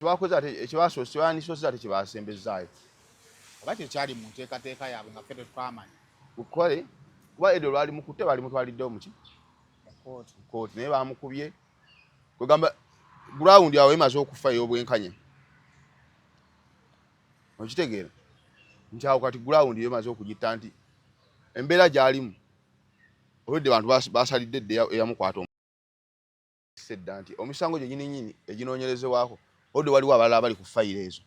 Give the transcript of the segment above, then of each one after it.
Twakoze ate ekibasoose nisoose ate kibasembezaayo. Abati kyali mu nteekateeka yaabwe nga ffe twamanya. Ukole kuba Eddy lwali mukutte bali mutwaliddewo muki? Kooti naye bamukubye. Kwegamba ground yawe emaze okufa ey'obwenkanya. Okitegeera? Nti awo kati ground emaze okugitta nti embeera gy'alimu olwedde abantu basalidde Eddy eyamukwata sedda nti omisango gye nyini eginoonyerezebwako olwedde waliwo abalala abali ku fayiro ezo.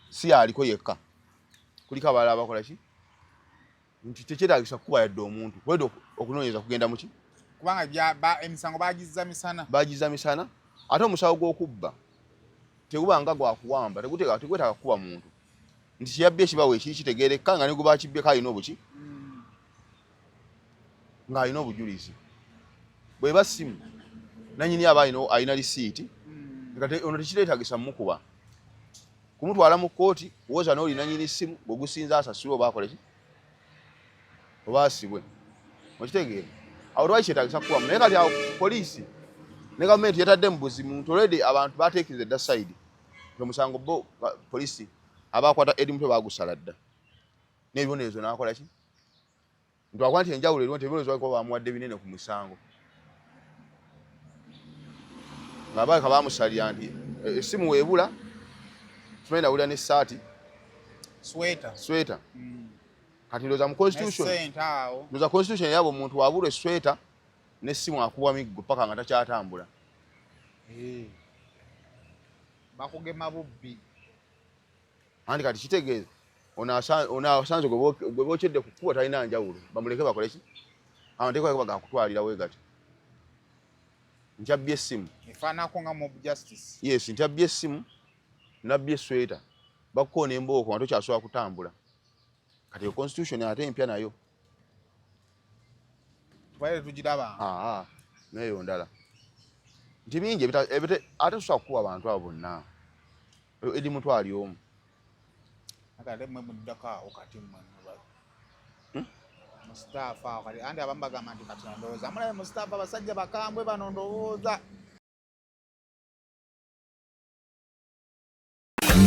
Si aliko yekka. Kuliko abalala abakola ki? Nti tekyetaagisa kuba yadde omuntu. Olwedde okunoonyereza kugenda muki? Kubanga emisango bagizza misana. Bagizza misana. Ate omusawo gw'okubba tegubanga gwakuwamba tegwetaaga kuba muntu. Nti kiyabbye ekibawo ekiri kitegeerekka nga ne gwe bakibyeko alina obuki? Ng'alina obujulizi. Bw'eba ssimu nannyini aba alina lisiiti ono tekireetaagisa mmukuba. Kumutwala mu kkooti woza n'oli nannyini ssimu bw'ogusinza asasulwe oba akole ki? Oba asibwe. Okitegeera? Awo lwaki kyetaagisa kubamu. Naye kati awo poliisi ne gavumenti yatadde mu buzibu nti olwedde abantu baateekeriza edda sayidi. Omusango bo poliisi abaakwata Eddy Mutwe baagusala dda. N'ebibonerezo n'akola ki? Ntwakuba nti enjawulo eriwo nti ebibonerezo balikuba bamuwadde binene ku misango. Nga baleka baamusalira nti essimu weebula tumanyi nawulira n'essaati. Sweta. Kati ndowooza mu constitution. Ndowooza constitution yabo omuntu wabula esweta n'essimu akubwa miggo paka nga takyatambula. Bakugema bubbi. Andi kati kitegeeza ono asanze gwe bookyedde ku kkubo talina njawulo bamuleke bakole ki? Amateeka bagakutwalira weegati. Nti abbye essimu. Efaanako nga mob justice. Yes, nti abbye essimu nabbye esweta bakukoona embooko nga tokyasobola kutambula. Kati constitution ate empya nayo. Tubaire tugiraba. Nayo ndala. Nti bingi ate tusobola kukuba abantu abo bonna. Eddy Mutwe ali omu. Akale mmwe muddako awo kati mmwe mubazi. Musitafah kati andi abamu bagamba nti kati ndowooza mulabe Musitafah abasajja bakambwe bano ndowooza.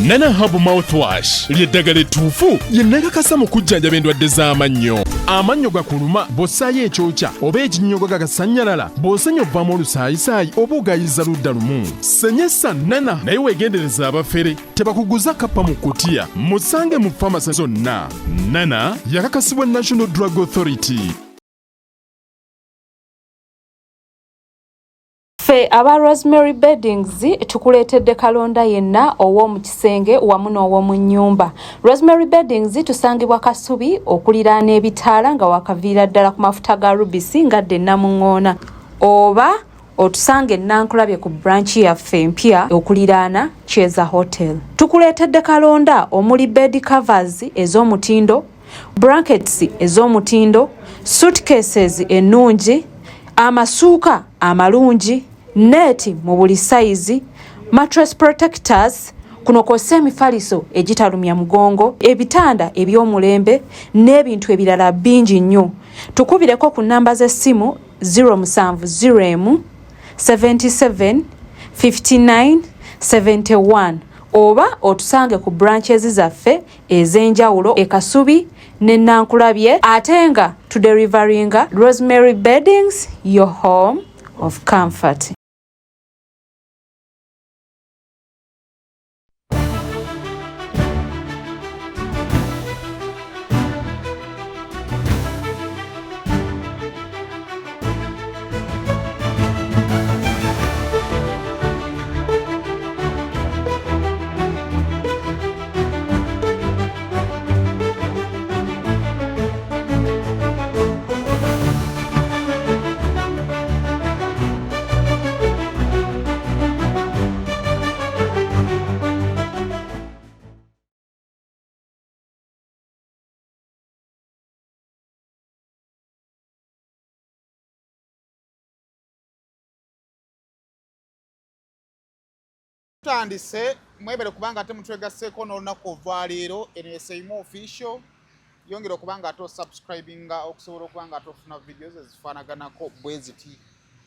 Nana Hub Mouthwash lyeddagala ettuufu lye nakakasa mu kujjanjaba endwadde z'amannyo. Amannyo gakuluma bw'ossaayo ekyokya oba ekinnyogo gagasanyalala bw'osenya ovaamu olusaayisaayi oba ogayiza ludda lumu. Senyesa Nana naye weegendereza abafere tebakuguza kappa mu kkutiya. Musange mu famasi zonna. Nana yakakasibwa National Drug Authority. Ffe aba Rosemary Beddings tukuleetedde kalonda yenna ow'omu kisenge wamu n'ow'omu nnyumba. Rosemary Beddings tusangibwa Kasubi okuliraana ebitaala nga wakaviira ddala ku mafuta ga rubisi ngadde Namuŋŋoona. Oba otusange Nankulabye ku branch yaffe empya okuliraana Cheza Hotel. Tukuleetedde kalonda omuli bed covers ez'omutindo, blankets ez'omutindo, suitcases ennungi, amasuuka amalungi, neti mu buli size, mattress protectors, kuno kw'ossa emifaliso egitalumya mugongo, ebitanda eby'omulembe n'ebintu ebirala bingi nnyo. Tukubireko ku nnamba z'essimu 070 77 59 71 oba otusange ku branches zaffe ez'enjawulo e Kasubi ne Nankulabye ate nga tuderivaringa Rosemary Beddings, your home of comfort. Tutandise mwebere kubanga ate mutwegasseeko n'olunaku oluva leero NSAIMO official yongera okubanga ate subscribinga okusobola okubanga ate ofuna videos ezifanaganako bwe ziti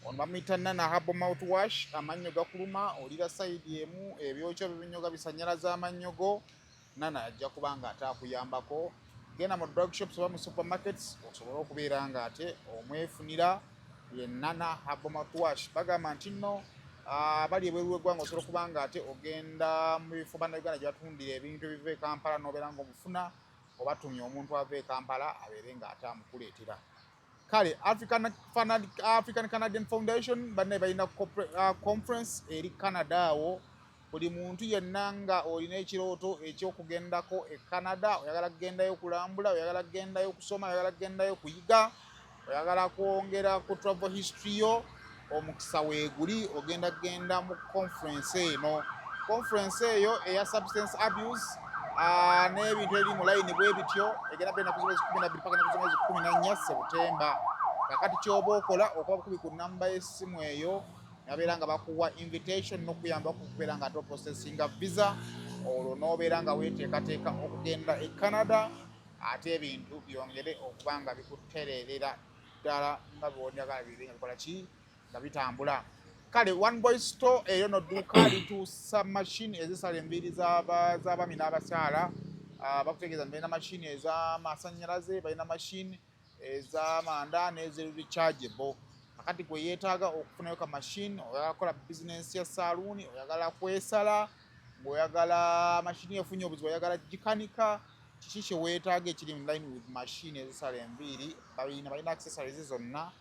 ono bamuyita Nana Herbal Mouthwash, amannyo gakuluma olira sayidi emu ebyokyo bibinyoga bisanyalaza amannyogo. Nana ajja kuba nga ate akuyambako. Genda mu drug shops oba mu supermarkets osobola okubeera nga ate omwefunira ye Nana Herbal Mouthwash. Bagamba nti nno abali ebweru w'eggwanga osobola okuba nga ate ogenda mu bifo bannayuganda gye batundira ebintu ebiva e Kampala n'obeera ng'omufuna oba tumye omuntu ava e Kampala abeere nga ate amukuleetera. Kale African Canadian Foundation banne balina conference eri Canada awo. Buli muntu yenna nga olina ekirooto ekyokugendako e Canada, oyagala kugendayo kulambula, oyagala kugendayo kusoma, oyagala kugendayo kuyiga, oyagala kwongera ku travel history yo, omukisa weeguli ogenda kugenda mu conference eno. Conference eyo eya substance abuse n'ebintu ebiri mu layini bwe bityo egenda bena kuzimezi 12 paka na kuzimezi 14 Septemba. Kakati kyoba okola okuba kubi ku namba y'essimu eyo nabeera nga bakuwa invitation n'okuyamba okubeera nga processinga visa olwo n'obeera nga weeteekateeka okugenda e Canada ate ebintu byongere okuba nga bikutereerera ddala nga by'oyagala biri nga bikola ki nga bitambula. Kale One Boy Store eyo n'odduuka lituusa machine ezisala enviiri z'abaami n'abakyala. Bakutegeeza balina machine ez'amasannyalaze, balina machine ez'amanda n'eziri rechargeable. Kakati gwe yeetaaga okufunayo ka machine, oyagala kukola business ya saloon, oyagala kwesala, oyagala machine efunye obuzibu, oyagala gikanika, kiki kye weetaaga ekiri in line with machine ezisala enviiri. Balina accessories zonna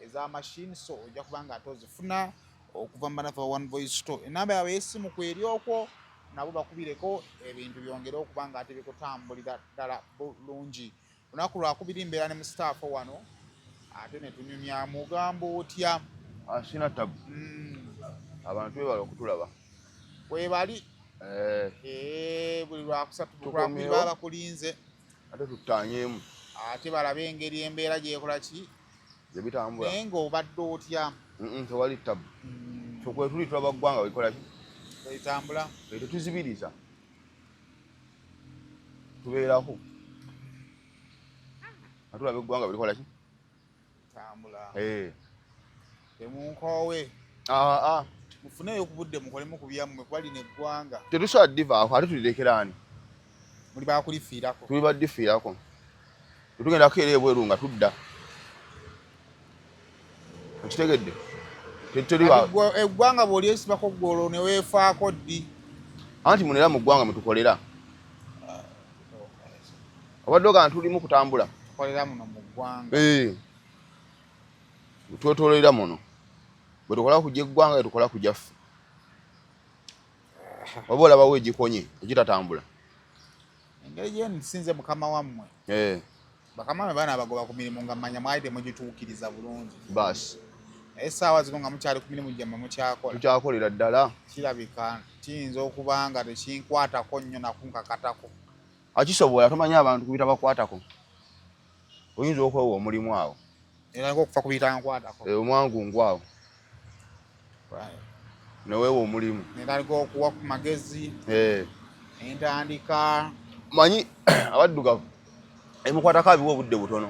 eza machine, so ojja kuba nga ate ozifuna okuva mu banafu One Voice Store. Enamba yaabwe y'essimu kweri okwo nabo bakubireko ebintu byongere okuba nga ate bikutambulira ddala bulungi. Lunaku lwakubiri mbeera ne Musitafah wano ate ne tunyumya mugambo otya. Sina tabu. Abantu bebala okutulaba. Webali buli lwakusatu lwakubiri baba bakulinze ate tutanyeemu ate balabe engeri embeera gyekola ki gyebitambula naye ng'obadde otya. Tewali tabu. Kyokwe tuli tulaba ggwanga bikola ki litambula tetuzibiriza tubeerako atulaba eggwanga bilikola ki tambula temunkoowe mufuneyo ku budde mukolemu ku byammwe kuba lino eggwanga tetusobola divaako ate tulirekeraani muli bakulifiirako tuli baddifiirako tetugendako era ebweru nga tudda okitegedde eggwanga bw'oli esibako ggolo ne weefaako ddi anti munera mu ggwanga mwetukolera obadde oga tulimu kutambula tukolera muno mu ggwanga twetolera muno bwe tukola kujja eggwanga etukola kujaffe oba olabawo egikonye egitatambula engeri gyensinze mukama wammwe bakama me baana abagoba ku mirimu nga mmanya mwalidde mugituukiriza bulungi baasi naye essaawa zino nga mukyali ku mirimu gyemmwe mukyakola tukyakolera ddala kirabika kiyinza okuba nga tekinkwatako nnyo nakunkakatako akisobola tomanya abantu kubita bakwatako oyinza okwewa omulimu awo era ngaokufa kubiyita nkwatako omwangungu awo neweewa omulimu netandika okuwa ku magezi entandika manyi abaddugavu emukwatako abiwa obudde butono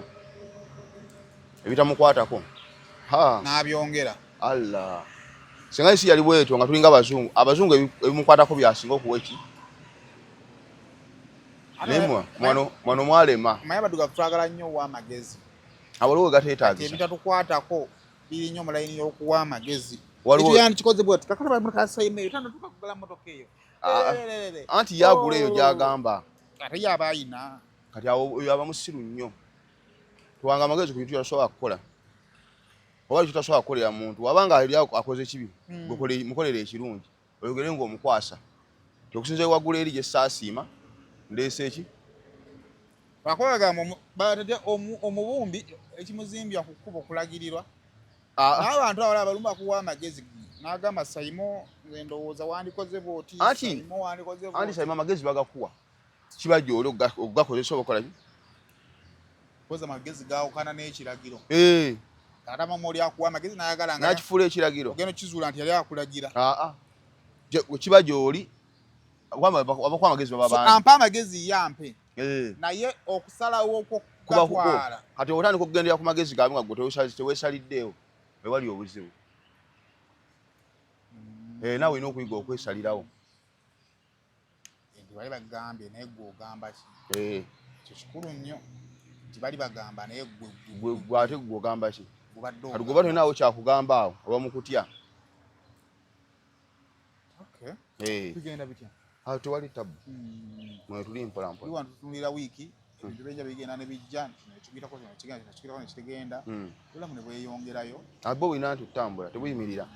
ebitamukwatako n'abyongera alla singa isi yali bwetyo nga tulinga abazungu ebimukwatako byasinga okuwa eki naye mwano mwalema maye abaddugavu twagala nnyo owa amagezi awaliwo gateetaagisa ebitatukwatako biri nnyo mu layini y'okuwa amagezi ekyo yandi kikoze bwetyo kakala bamukasaimeeyo tanatuuka kugula motoka eyo anti yagula eyo gyagamba ate yaba ayina kati awo oyo aba musiru nnyo tuwanga amagezi ku bintu byasobola kukola oba kitasobola kukolera muntu wabanga ali akoze kibi mukolere ekirungi oyogere ng'omukwasa tyokusinza wagula eri gyesaasiima ndeese eki bakolaga batatya omubumbi ekimuzimbya ku kkubo okulagirirwa n'abantu abala abalumba akuwa amagezi n'agamba sayimo nze ndowooza wandikoze bwoti anti sayimo amagezi bagakuwa kiba gyoli okugakozesa obakolaki koza amagezi gaawukana n'ekiragiro ate mama oli akuwa amagezi n'ayagala nga n'akifuula ekiragiro ogenda okizuula nti yali akulagira kiba gyoli abakuwa amagezi baba bangi ampa amagezi yampe naye okusalawo okwokugatwala kati otandika okugendera ku magezi gaabwe nga gwe teweesaliddeewo wewali obuzibu Naawe olina okuyiga okwesalirawo. Nti bali bagambye naye ggwe ogamba ki? Ekyo kikulu nnyo nti bali bagamba naye ggwe ate ggwe ogamba ki? Kati gwe balinawo kyakugamba awo oba mu kutya. Bigenda bitya? Tewali tabu. Mwe tuli mpola mpola. Iwantu tutunulira wiiki ebintu benja bigenda ne bijja nekigitako nekigenda nekigenda obulamu ne bweyongerayo. Abo olina nti tutambula tebuyimirira.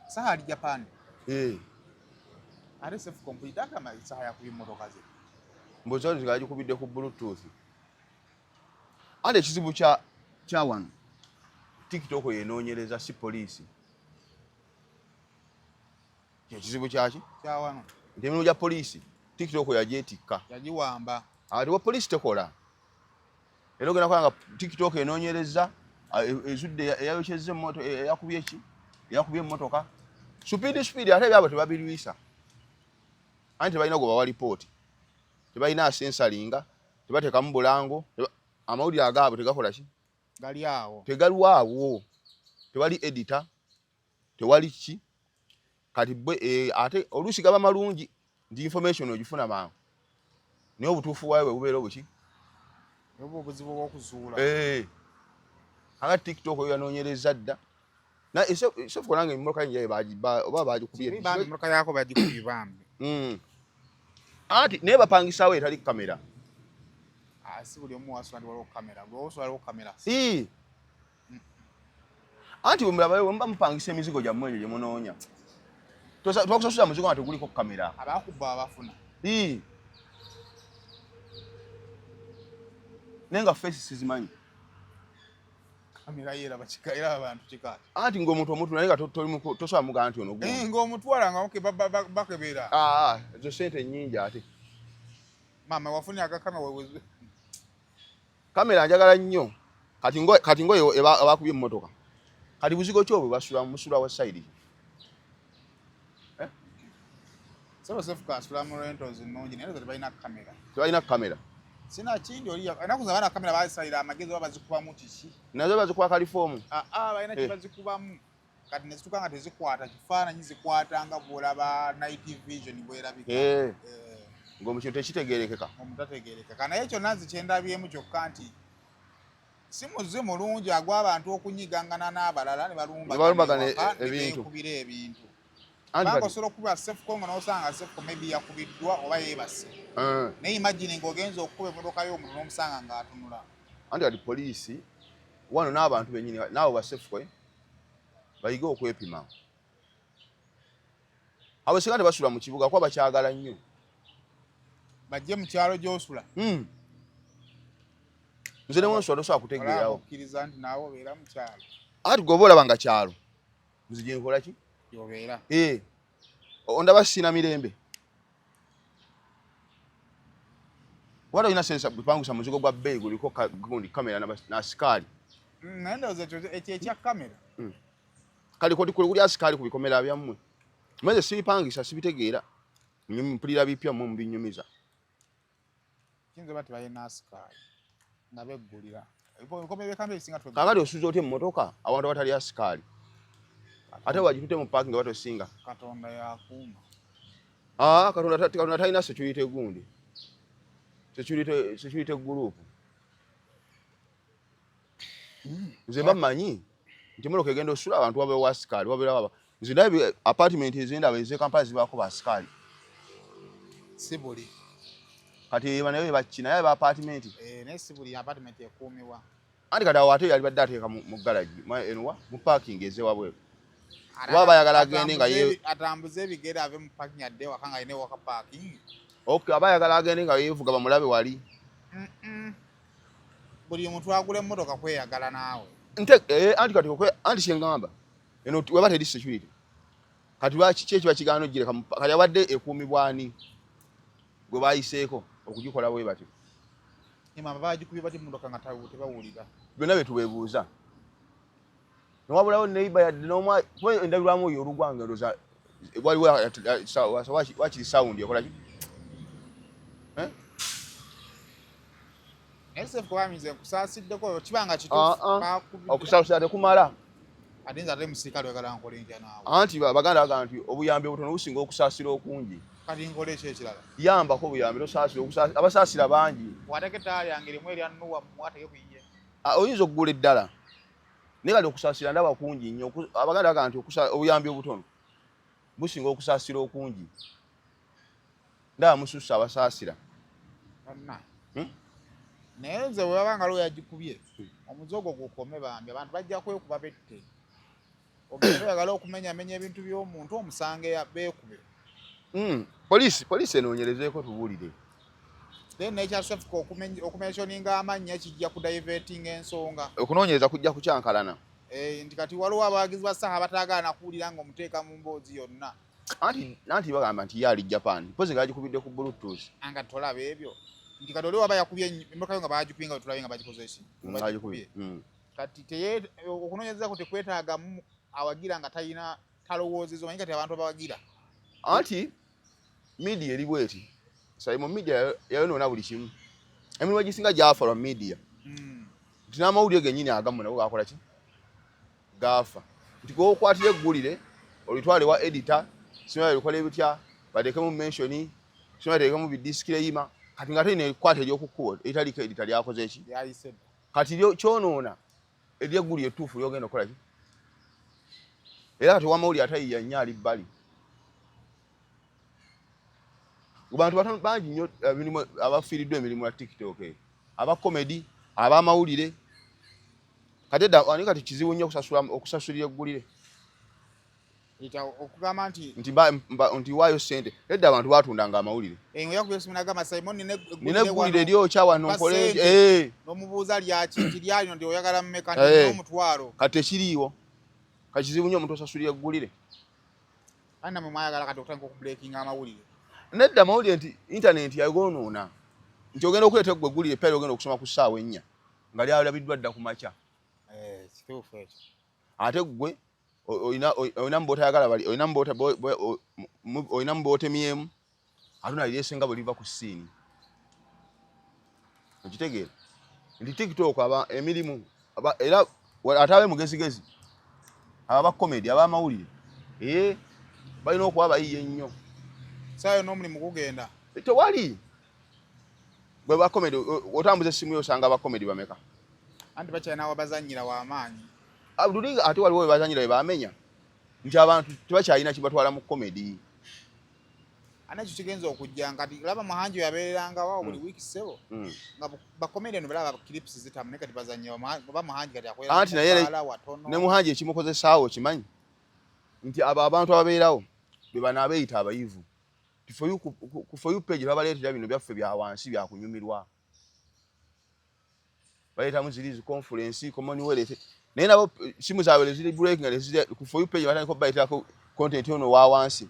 Saha ali Japan. Ate self complete agamba saha yakubye emmotoka ze. Mbozo zigajikubidde ku bluetooth. Ate ekizibu kya wano TikTok yenoonyereza si poliisi. Ekizibu kyaki? Kya wano. Emirimu gya poliisi TikTok yagyetikka. Yagiwamba. Ate wa poliisi tekola. Era ogenda kulaba nga TikTok enoonyereza ezudde eyayokyezza emmotoka eyakubye eki? Yakubye emmotoka. Speed ate byabo tebabirwisa. Anti balina gwe bawa lipooti. Tebalina asensalinga, tebateekamu bulango, amawulire agaabwe tegakola ki? Gali awo. Tegalwawo. Tewali editor, tewali ki? Kati ate oluusi gaba malungi nti information ogifuna mangu. Naye obutuufu bwayo bwe bubeera obuki? Obwo obuzibu bw'okuzuula. Aka TikTok oyo yanoonyereza dda. Na isofu kolanga emmotoka nje oba bagikubye. Bambi emmotoka yaako bagikubye bambi. Ati naye bapangisawo etali kamera. Si buli omu wasula ndi waliwo kamera. Gwe wasula waliwo kamera. Anti bwe muba mupangisa emizigo gyammwe egyo gye munoonya. Twakusasula muzigo nga teguliko kamera. Abakubba abafuna. Naye nga face sizimanyi. Kamera yeraba kikaira abantu kikaati. Anti ng'omuntu omuntu naye nga tosobola mugamba nti ono gwe. Ng'omutwala nga bakebera. Ezo sente nnyingi ate. Maama wafunye akakamera wewe. Kamera njagala nnyo. Kati ngoyo abakubye emmotoka. Kati buzigo ki obwo basula musula wa side? Solo self kasula mu rentals nnungi naye tebalina kamera. Tebalina kamera. Sina kindi oli anaku zabana kamera basalira amagezi babazikubamu kiki. Nazo bazikuba kalifomu. Balina kye bazikubamu. Kati nezituka nga tezikwata kifaananyi zikwata nga bwolaba night vision bwerabika. Ng'omukintu tekitegeerekeka. Omutategeerekeka naye kyonna nzikyendabyemu kyokka nti si muze mulungi agw'abantu okunyigangana n'abalala ne balumbagana ebintu. Bango osobola okuba sefuko nga n'osanga sefuko maybe yakubiddwa oba yeebase. Naye imagine ng'ogenza okukuba emmotoka y'omuntu n'omusanga ng'atunula. Anti kati poliisi wano n'abantu bennyini naabo basefuko bayige okwepima. Abo singa tebasula mu kibuga kuba bakyagala nnyo. Bajje mu kyalo gy'osula. Nze ne wonsula tosobola kutegeerawo. Okkiriza nti naawe obeera mu kyalo. Ati gwe oba olaba nga kyalo. Nze gye nkola ki? Yobeera. Ondaba sina mirembe. Wala olina sensa bupangusa muzigo gwa bbeeyi guliko gundi kamera n'asikaali. Naye ndowooza ekyo ekya kamera. Kale kodi kuli asikaali ku bikomera byammwe. Mwenze sibipangisa sibitegeera. Mpulira bipya mmwe mubinyumiza. Kiyinza oba tebalina asikaali nga beggulira. Ebikomera by'ekamera ebisinga tweggulira. Kaakati osuza otya emmotoka awantu awatali asikaali. Ate wagitute mu parking nga batosinga. Katonda yakuuma. Katonda talina security gundi. Security group. Nze bamanyi nti emmotoka egenda osula abantu wabeewo asikaali wabeera waba. Nze ndabye apartment ez'endaba ez'Ekampala zibaako basikaali. Si buli. Kati eba nayo bakina naye ba apartment. Naye si buli apartment ekuumibwa. Anti kati awo ate yali badde ateeka mu garage mu parking ez'ewabweru. Oba bayagala agende nga atambuze ebigere ave mu parking adde waka nga alina ewaka parking. Okay, abayagala agende nga yeevuga bamulabe wali. Buli omuntu agula emmotoka kweyagala naawe. Anti kyengamba eno weba teri security. Kati lwaki ki ekiba kigaana ogireka kati abadde ekuumibwa ani gwe bayiseeko okugikola bwe batyo. Mama bagikubye bati emmotoka nga tebawulira. Byonna bye tubeebuuza. Nwabulawo neighbor yadde n'omwa endabirwamu oyo olugwanga ndoza waliwo wakiri sound ekola ki? Naye sefu kubamize nkusaasideko kibanga kituufu. Okusasula tekumala. Ate nze ate musirikale oyagala nkole ntya naawe. Anti baganda baga nti obuyambi obutono businga okusaasira okungi. Kati nkole ki ekirala? Yambako obuyambi tosaasira abasaasira bangi. Bw'ateeka ettaala lyange limu erya Nuwa mwateke ku ye. Oyinza okugula eddala. Naye kati okusaasira ndaba kungi nnyo. Abaganda baga nti obuyambi obutono businga okusaasira okungi. Ndaba mususa abasaasira. Naye nze bwe baba nga lwe yagikubye omuzogo gukome bambi abantu bajja kwekuba bette. Ogenda oyagala okumenyamenya ebintu by'omuntu omusange beekube. Poliisi enoonyerezeeko tubuulire. Then nekyasefuka okumentioninga amannya kijja kudivertinga ensonga. Okunoonyereza kujja kukyankalana. Nti kati waliwo abawagizi ba ssaaha abataagaana nakuwulira nga omuteeka mu mboozi yonna. Anti bagamba nti ye ali Japan. Mpozi nga agikubidde ku Bluetooth. Anga tolaba ebyo. Nti kati oli waba yakubye emmotoka yo nga bagikubye nga tulabe nga bagikoze eki. Kati okunoonyerezako tekwetaagamu awagira nga talowoozezo manyi kati abantu abawagira. Anti media eri bweti. Mu media yayonoona buli kimu. Emirimu egisinga gyafa lwa media. Nti n'amawulire gennyini agamu nabo gakola ki? Gaafa. Nti gwokwatira eggulire olitwale wa editor sima bikola ebitya badekemu mention sima badekemu bidisclaimer kati nga tine kwate ery'okukkuba eritaliko editor lyakoze eki? Kati kyonoona ery'eggulire ettuufu lyogenda okukola ki? Era kati wamawulire atayiya nnyo ali bbali. Abantu batono bangi nnyo abafiiriddwa emirimu ya TikTok, aba comedy, ab'amawulire. Kati edda ani kati kizibu nnyo okusasulira eggulire. Okugamba nti waayo ssente. Edda abantu baatundanga amawulire. Yakubye esimu n'agamba Simon nina eggulire lyokya wano nkole n'omubuuza lyaki nti lyalino ndi oyagala mmeka n'omutwalo. Kati tekiriiwo. Kati kizibu nnyo omuntu osasulira eggulire. Ani namwe mwayagala kati okutandika okubreakinga amawulire. Nedda amawulire nti internet yagonoona. Nti ogenda okuleeta eggulire pera ogenda okusoma ku ssaawa 4 nga lyalabiddwa dda ku makya. Kituufu ekyo. Ate ggwe oyina mboota yagala bali oyina mboota emyemu ate nalyesenga bwe liva ku ssiini. Okitegeera nti TikTok emirimu era ate abe mugezigezi aba comedy ab'amawulire balina okuba bayiye nnyo. Saayo n'omulimu gugenda. Tewali bwe ba comedy otambuza essimu yo osanga aba comedy bameka. Anti bakyalina wabazannyira w'amaanyi. Lulinga ate waliwo webazanyira webamenya nti abantu tebakyalina kibatwala mu comedy. Anakyo kigenza okujja kati laba Muhanji yabeeranga wao buli wiiki ssebo nga bakomedian balaba clips zitamu kati bazannya oba Muhanji kati akwera anti naye ne Muhanji ekimukozesaawo kimanyi nti abantu ababeerawo be banaabeeyita abayivu. For you page babaleetera bino byaffe bya wansi bya kunyumirwa. Baleetamu zirizi conference commonwealth naye nabo simu zaabwe ziri breaking nga ziri ku for you page batandika baleetako content ono wa wansi.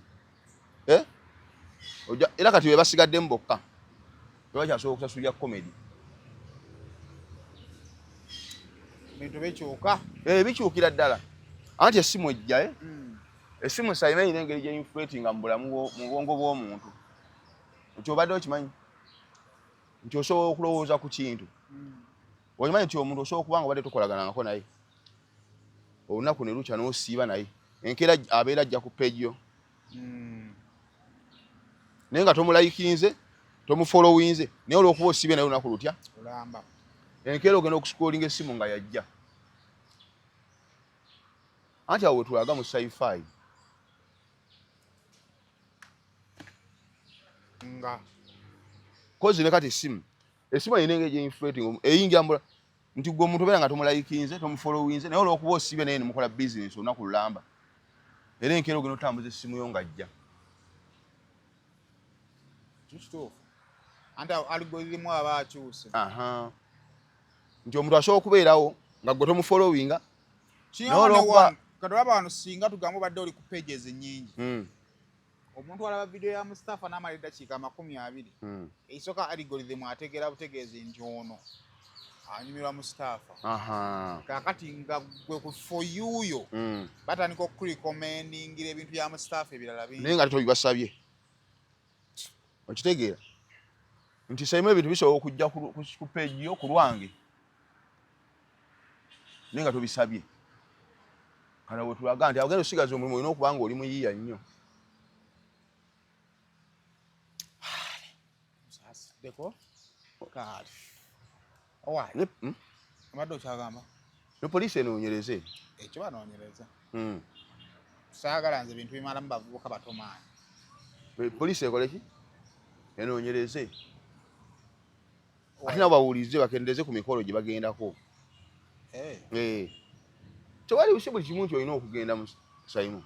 Era kati we basigaddemu bokka tebakyasobola okusasulira comedy. Bintu bikyuka. Bikyukira ddala. Anti essimu ejja essimu sayina ina engeri gy'inflatinga mu bulamu mu bwongo bw'omuntu. Ekyo obadde okimanyi nti osobola okulowooza ku kintu. Okimanyi nti omuntu osobola okuba nga obadde tokolaganangako naye olunaku ne lukya n'osiiba naye enkeera abeera ajja ku page yo. Naye nga tomulayikinze tomufollowinze naye olw'okuba osiibye naye olunaku lutya olamba enkeera ogenda okuscrollinga essimu nga yajja. Anti awo wetulaga mu sci-fi nga kozi ne kati essimu ayina engeri gy'inflating eyingira mbula nti gwe omuntu obeera nga tomulayikinze tomufollowinze naye olw'okuba osiibye naye nemukola business olunaku lulamba era enkeera ogenda otambuza essimu yo ng'ajja. Kituufu. Anti algorithm aba akyuse. Nti omuntu asobola okubeerawo nga gwe tomufollowinga. Kati olaba wano singa tugamba obadde oli ku pages nnyingi. Omuntu alaba video ya Musitafah n'amala eddakiika 20. Esooka algorithm ategeera butegeezi nti ono anyumirwa Musitafah. Kaakati nga gwe ku for you yo batandika okurecommendingira ebintu bya Musitafah ebirala bingi. Naye nga tobibasabye. Okitegeera nti saimu ebintu bisobola okujja ku page yo ku lwange naye nga tobisabye. Kana bwe tulaga nti agenda osigaza omulimu olina okuba nga oli muyiiya nnyo. Deko kaali owaayi amadde okyagamba ne poliisi enoonyereze ekyo banoonyereza saagala nze bintu bimalamu bavubuka batomaanyi poliisi ekole ki enoonyereze ate nabo bawulirize bakendeeze ku mikolo gye bagendako tewali si buli kimu nti olina okugenda mu sayimu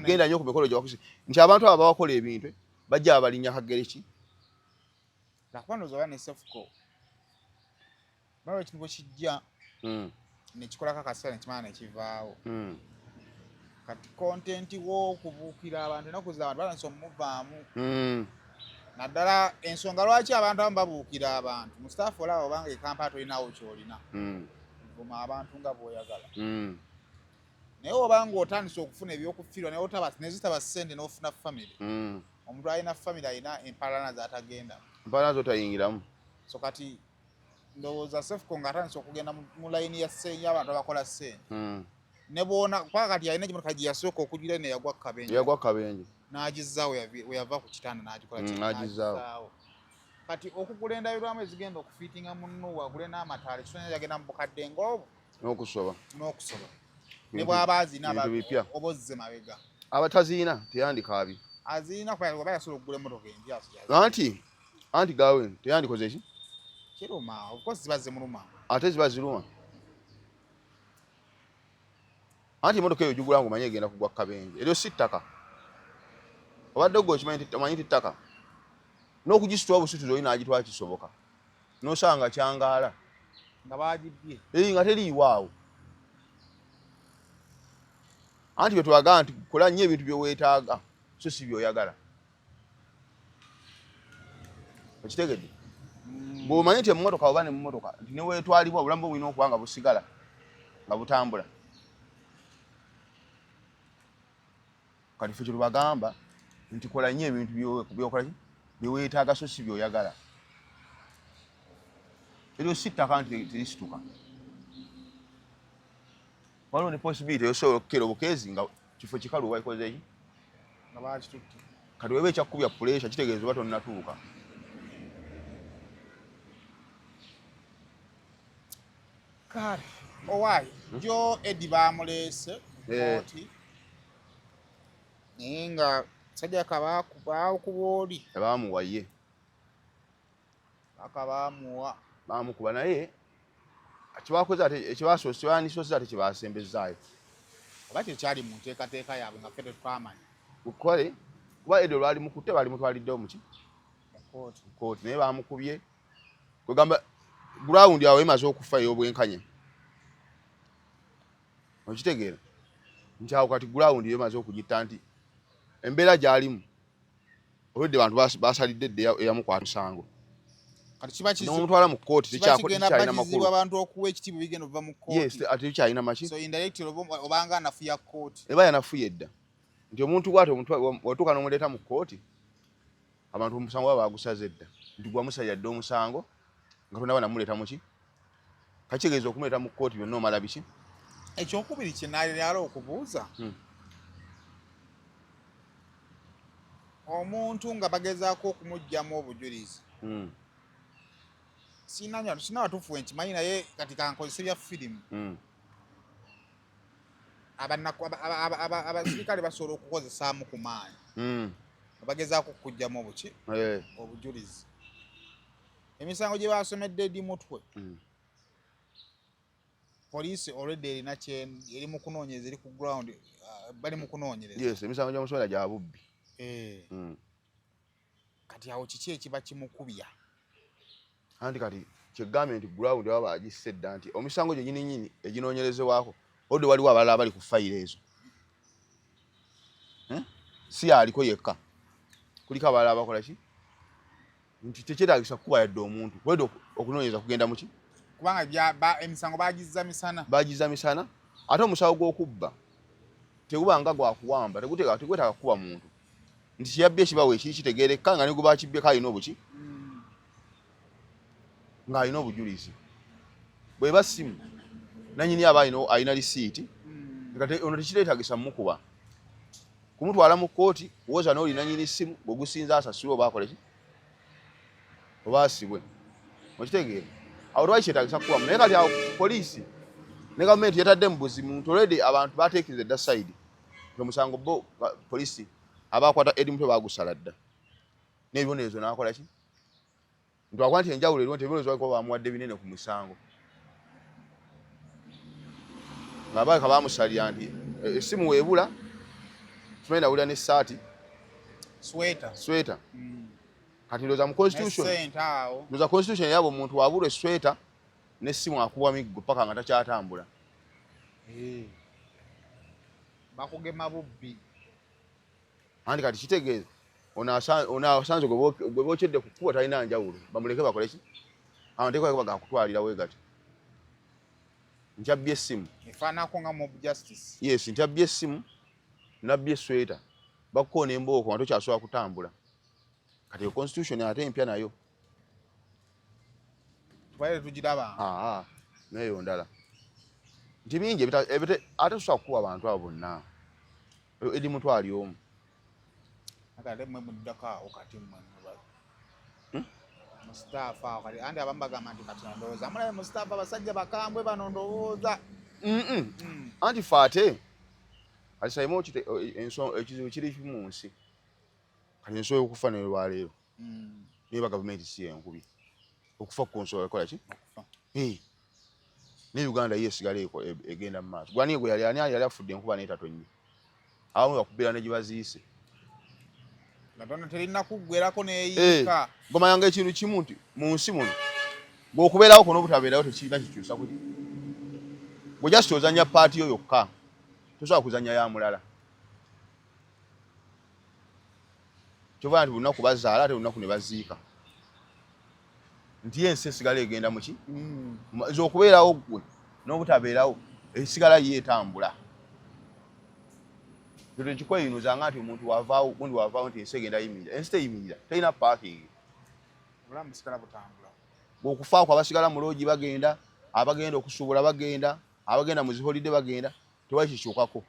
genda nnyo ku mikolo gye bakusi nti abantu abo babakola ebintu bajja abalinnya kagereki nakubandoza oba ne sefuko balo ekintu bwe kijja nekikolako akaseera nekimala nekivaawo kati kontenti w'okubuukira abantu enaku z'abantu balansa omuvaamu naddala ensonga lwaki abantu abamu babuukira abantu Musitafah olaba obanga ekampala tolinawo kyolina vuma abantu nga bw'oyagala naye obanga otandise okufuna ebyokufiirwa nezitaba ssente n'ofuna famire omuntu alina famire alina empalana z'atagenda empalana z'otayingiramu so kati ndowooza sefuko ng'atandise okugenda mu layini y'abantu abakola ssente ne boona kubanga kati alina ekimotoka gye yasooka okugira neyagwa kabenje n'agizaawo we yava ku kitanda n'agikola kati okugula endabirwamu ezigenda okufiitinga munno wagule n'amataala ekisonyizo yagenda mu bukadde ng'obwo n'okusoba ne bw'aba azina oba ozze mabega abataziina teyandikaabi azina oba yasobola okugula emmotoka empya anti gaawe teyandikoze ki kiruma of course ziba zimuluma ate ziba ziruma anti emmotoka eyo gigula ng'omanye egenda kugwa kabenje eryo si ttaka obadde gwe okimanyi ti ttaka n'okugisitula obusituzi oli n'agitwala kisoboka n'osanga kyangaala nga baagibbye nga teriiwaawo anti bwe tulaga nti kola nnyo ebintu byeweetaaga so si byoyagala okitegedde bw'omanyi nti emmotoka oba ne mmotoka nti ne weetwalibwa obulamu bulina okuba nga busigala nga butambula kati ffe kyetubagamba nti kola nnyo ebintu byokola ki byeweetaaga so si byoyagala eryo si ttaka nti terisituka waliwo ne possibility osobola okukera obukeezi nga kifo kikalu waikozeeki nga bakitutte kati weba ekyakubya puleesha kitegeeza oba tonnatuuka kale owaayi jo Eddy baamuleese kooti naye nga sajja kabaakuba oli baamuwa ye akabaamuwa baamukuba naye kibakoze ate ekibanisoose ate kibasembezaayo oba kyekyali mu nteekateeka yaabwe nga ffe tetwamanya ukole kuba Eddy olwali mukutte baali mutwaliddewo muki kooti naye baamukubye kwegamba gurawundi awo emaze okufa ey'obwenkanya okitegeera nti awo kati gurawundi emaze okugitta nti embeera gy'alimu olwedde bantu basalidde edde eyamukwata musango n'omutwala mu kkooti tekyalina makulu abantu okuwa ekitiibwa bigenda okuva mu kkooti ate tekyalina maki so indirectly obanga anafuya kkooti eba yanafuya edda nti omuntu bw'ate watuuka n'omuleeta mu kkooti abantu omusango baba bagusaze edda nti gwamusajja dde omusango nga tonaba namuleeta muki kakitegeeza okumuleeta mu kkooti byonna omala biki ekyokubiri kyenaalala okubuuza omuntu nga bagezaako okumuggyamu obujulizi sina watuufu enkimanyi naye kati kankozesa bya firimu abasirikale basobola okukozesaamu ku maanyi bagezaako okuggyamu obuki obujulizi emisango gye basomedde Eddy Mutwe poliisi already erina eri mu kunoonyereza eri ku ground bali mu kunoonyereza emisango gy'omusomera gya bubbi kati awo kiki ekiba kimukubya anti kati kyegambye nti ground aba bagisse edda nti omisango gye nyininyini eginoonyerezebwako odde waliwo abalala bali ku fayiro ezo si aliko yekka kuliko abalala bakola ki nti tekyetaagisa kukuba yadde omuntu wedde okunoonyereza kugenda muki kubanga emisango bagizza misana ate omusawo gw'okubba tegubanga gwakuwamba tegwetaaga kukuba muntu nti kiyabbye ekibawo ekiri kitegeereka nga ne gwe bakibbyeko alina obuki ng'alina obujulizi bweba simu nanyini aba alina lisiiti kati ono tekireetagisa mukuba kumutwala mu kkooti woza n'olina nyini ssimu bwegusinza asasulwe oba akole ki oba asibwe okitegeera awo lwaki kyetagisa kukubamu naye kati awo poliisi ne gavumenti yetadde mu buzibu nti olwedi abantu bateekeriza edda sayidi omusango bo poliisi abakwata Eddy Mutwe bagusala dda n'ebibonerezo n'akola ki nti wakuba nti enjawulo eriwo nti ebibonerezo balikuba bamuwadde binene ku musango nga baaka bamusalira nti essimu weebula tumanyi nawulira n'essaati sweta kati ndowooza mu constitution yabo omuntu wabulwa esweta n'essimu akubwa miggo paka nga takyatambula bakugema bubbi anti kati kitegeeza ono asanze gwe bookyedde ku kkubo talina njawulo bamuleke bakole ki amanteeka bagakutwalira weegati nkyabye essimu efaanako nga mob justice yes nkyabye essimu nabbye esweta bakukoona embooko nga tokyasobola kutambula kati constitution ate empya nayo tubaire tugiraba neyo ndala nti bingi ate tusobola kukuba abantu abo bonna Eddy Mutwe ali omu akate mwe muddako kati mwe Musitafah kati andi abamu bagamba nti kati ndowooza mulabe Musitafah abasajja bakambwe bano ndowooza anti fe ate kati saimu ekizibu kiri mu nsi kati ensonga y'okufa nelwaleero niba gavumenti si enkubi okufa ku nsonga ekola ki ne Uganda ye esigala egenda mu maaso gwani gwe yali afudde enkuba n'etatonnye abamu bakubeera ne gibaziise Gatona terina kuggwerako neeyika gomayanga ekintu kimu nti mu nsi muno bw'okubeerawo kono obutabeerawo tekirina kikyusa kuti bwe jasiti ozannya paati yo yokka tosobola kuzannya ya mulala kyova nti lunaku bazaala ate lunaku ne baziika nti yensi esigala egenda muki okubeerawo gwe n'obutabeerawo esigala yeetambula Ndio chikweyinuza ngati omuntu wavaawo nti ensi egenda yimirira ensi teyimirira terina parking bulamu sigala butambula okufa kwa basigala mu loogi bagenda abagenda okusuubula abagenda mu ziholide bagenda tewali kikyukako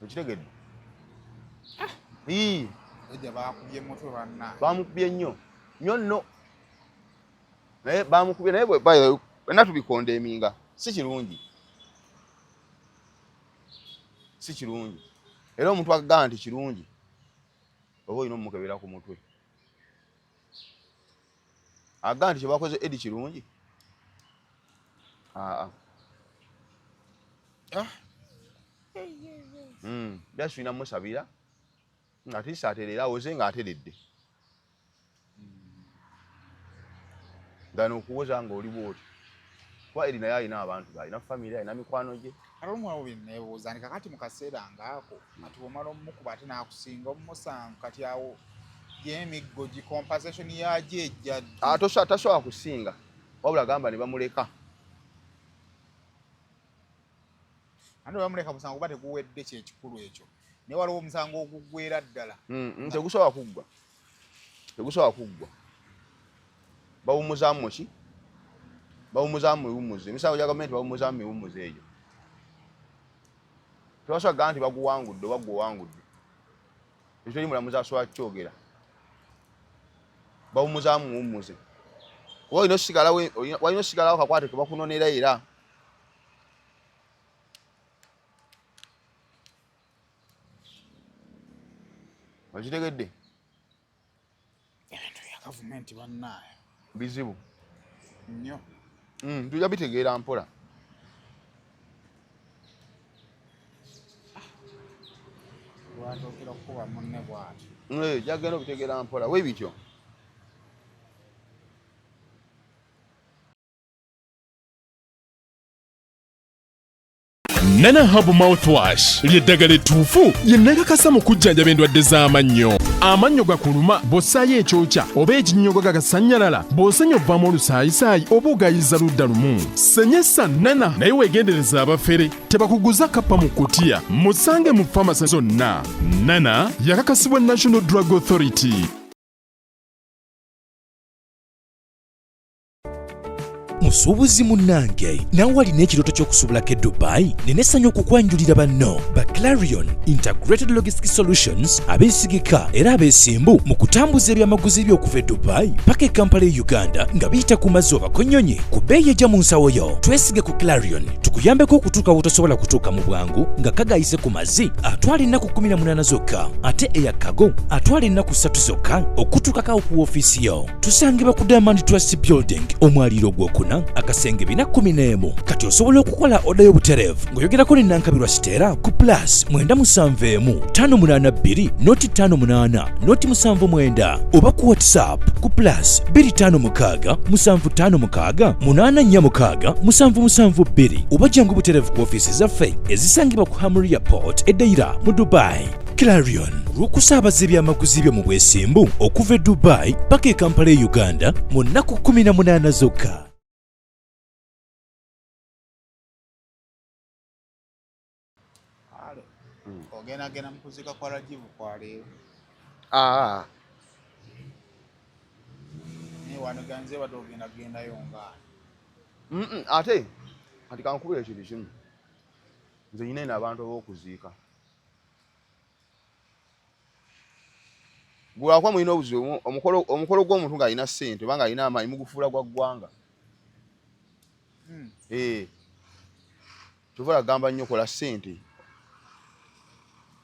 okitegedde ejja bakubye Mutwe banna bamukubye nnyo nno naye bamukubye naye bwenna tubikonda eminga si kirungi era omuntu agamba nti kirungi oba olina omukebera ku mutwe agamba nti kyebakoze Eddy kirungi byasi tulina musabira nga tisi aterera awoze nga ateredde ngano okuwoza nga oli bwoti kuba Eddy naye alina abantu alina famire alina mikwano gye alomwawo binneebuuza nti kakati mu kaseera ngaako ati bw'omala omukuba ate n'akusinga omusanvu kati awo y'emiggo gi compensation yagyo ejja tasobola kusinga wabula gamba ne bamuleka ate bamuleka musango kuba teguwedde kyekikulu ekyo naye waliwo omusango oguggwera ddala tegusobola kuggwa bawummuzaamu ki bawummuzaamu miwummuze emisango gya gavumenti bawummuzaamu miwummuze egyo tebasobola kugamba nti baguwangudde oba gwowangudde ekyo teri mulamuzi asobola kukyogera bawummuzaamu muwummuze kuba walina osigalawo kakwate ke bakunonera era okitegedde ebintu bya gavumenti bannaayo bizibu nnyo tujja bitegeera mpola lwatuukira okukuba munne bw'ati jagenda obitegeera mpola we bityo Nana Hub Mouthwash ly'eddagala ettuufu lye nnakakasa mu kujjanjaba endwadde z'amannyo. Amannyo gakuluma bw'ossaayo ekyokya oba ekinnyogo gagasannyalala bw'osenya ovaamu olusaayisaayi oba ogayiza ludda lumu. Senyesa Nana naye weegendereza abafere tebakuguza kappa mu kkutiya musange mu famasi zonna. Nana yakakasibwa National Drug Authority. musuubuzi munnange nawe walina ekirooto ky'okusuubulako e Dubai neneesanya okukwanjulira banno ba Clarion Integrated Logistics Solutions abeesigika era abeesimbu mu kutambuza ebyamaguzi by'okuva e Dubai paka e Kampala e Uganda nga biyita ku mazzi oba konnyonyi ku bbeeyi ejja mu nsawo yo. Twesige ku Clarion tukuyambeko okutuuka wotosobola kutuuka mu bwangu nga kagayise ku mazzi atwala ennaku 18 zokka ate eya kago atwala ennaku 3 zokka okutuukako ku woofiisi yo. Tusangibwa ku Diamond Trust Building omwaliiro gwokuna akasenge 411. Kati osobola okukola oda y'obutereevu ng'oyogerako ne Nankabirwa Siteera ku +271 582 58 79 oba ku WhatsApp ku +256 756 846 772 oba jangu butereevu ku ofiisi zaffe ezisangibwa ku Hamri Airport e Deira mu Dubai. Clarion lw'okusaabaza ebyamaguzi byo mu bwesimbu okuva e Dubai paka e Kampala e Uganda mu nnaku 18 zokka. Ogenda mukuzika kwa Rajivu kwa leero. Ni wano ganze wadde ogendayo nga. Ate kati kankubira ekintu kimu. Nze nyina abantu ab'okuziika. Gwakwa mulina obuzibu omukolo gw'omuntu ng'alina ssente oba ng'alina amaanyi mugufuula gwa ggwanga. Kyova gamba nnyo kola ssente.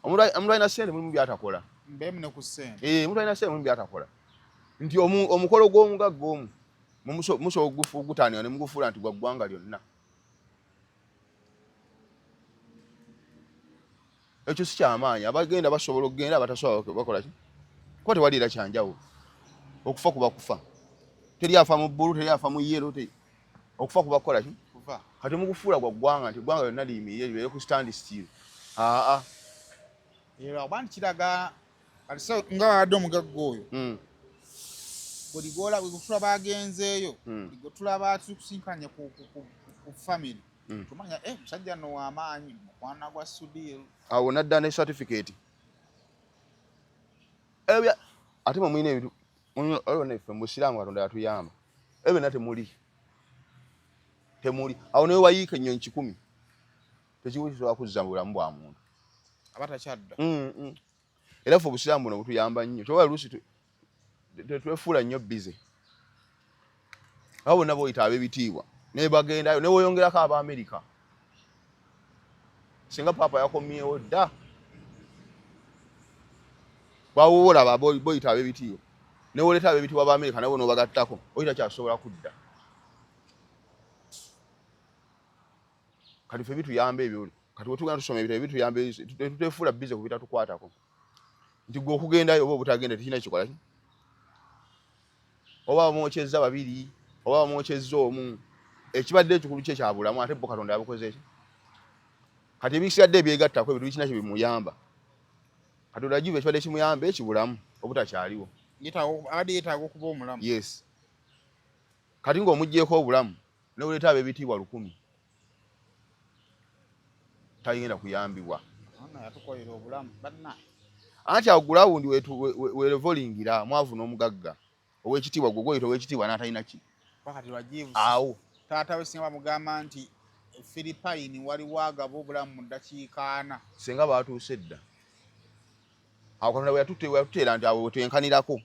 Omuntu alina ssente mulimu by'atakola. Mbemune ku ssente. Omuntu alina ssente mulimu by'atakola. Nti omukolo gw'omugagga omu musobola ogutaanira ne mugufuula nti gwa ggwanga lyonna. Ekyo si kyamaanyi. Abagenda basobola okugenda abatasobola bakola ki? Kuba tewaliira kyanjawulo. Okufa kuba kufa. Teri afa mu bbulu, teri afa mu yero, okufa kuba kukola ki? Kufa. Kati mugufuula gwa ggwanga nti ggwanga lyonna liyimirire libeere ku stand still. Era abantu kiraga alisa nga wadde omugagga oyo. Buli gola bwe bagenzeeyo, bwe tulaba tukusinkanye ku family. Tumanya musajja no w'amaanyi mukwana gwa Sudir. Awo nadda ne certificate. Ate mwine ebintu olwoneffe mu Busiraamu Katonda yatuyamba. Ebyo na temuli. Awo newe wayiika ennyonyi 10. Tekiwulizibwa kuzza mu bulamu bwa muntu. Abatakyadda. Era ffe Obusiraamu buno butuyamba nnyo. Kyoba luusi twefuula nnyo bize. Abo nabo oyita ab'ebitiibwa. Ne bagendayo ne woyongerako Ab'Amerika. Singa papa yakomyewo dda. Bawola boyita ab'ebitiibwa. Ne woleta ab'ebitiibwa b'Amerika nabo n'obagattako. Oyita kyasobola kudda. Kati ffe bituyamba ebyo. Kati bwe tugenda tusoma ebitabo bituyamba tutefuula bize ku bitatukwatako. Nti gwe okugendayo oba obutagenda tekina kikola ki? Oba bamwokyezza babiri, oba bamwokyezza omu. Ekibadde ekikulu kye kya bulamu ate bo Katonda yabukoze ki? Kati ebisigadde ebyegattako ebintu bikina kye bimuyamba. Katonda agive ekibadde kimuyamba ekibulamu obutakyaliwo. Abadde yeetaaga okuba omulamu. Yes. Kati ng'omuggyeko obulamu ne wuleeta ab'ebitiibwa 1000. Tayinza kuyambibwa. Yatukolera obulamu banna. Anti agulawundi werevolingira mwavu n'omugagga. Ow'ekitiibwa gwe goyita ow'ekitiibwa n'atalina ki? Pakati Rajivu. Awo. Taata we singa bamugamba nti Philippine waliwo agaba obulamu mu ddakiika 4. Singa baatuuse dda. Awo Katonda bwe yatuteera nti awo wetenkanirako.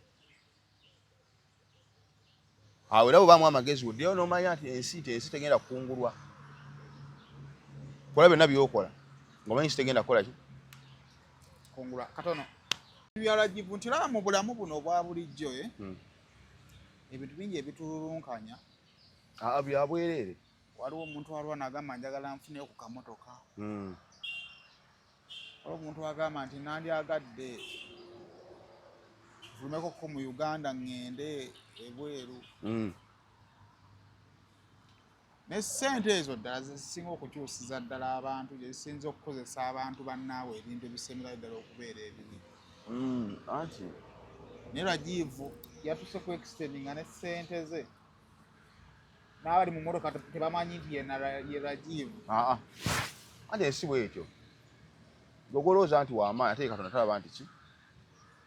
Awo era bwe baamuwa amagezi oddeyo n'omanya nti ensi tegenda kukungulwa. Kola byonna by'okola. Ng'omanyi nsi tegenda kukola ki? Kungulwa. Katono. Bya Rajivu nti laba mu bulamu buno obwa bulijjo ebintu bingi ebitulunkanya. Bya bwereere. Waliwo omuntu waliwo n'agamba njagala nfuneyo ku kamotoka. Waliwo omuntu agamba nti nandyagadde nfulumeko mu Uganda ngende ebweru. Ne ssente ezo ddala zisinga okukyusiza ddala abantu gye zisinza okukozesa abantu bannaabwe ebintu ebisemerayo ddala okubeera ebibi. Anti ne Rajivu yatuse ku extendinga ne ssente ze. N'abali mu mmotoka tebamanyi nti ye Rajivu. Anti ensi bw'etyo. Gogolooza nti w'amaanyi ate Katonda talaba nti ki?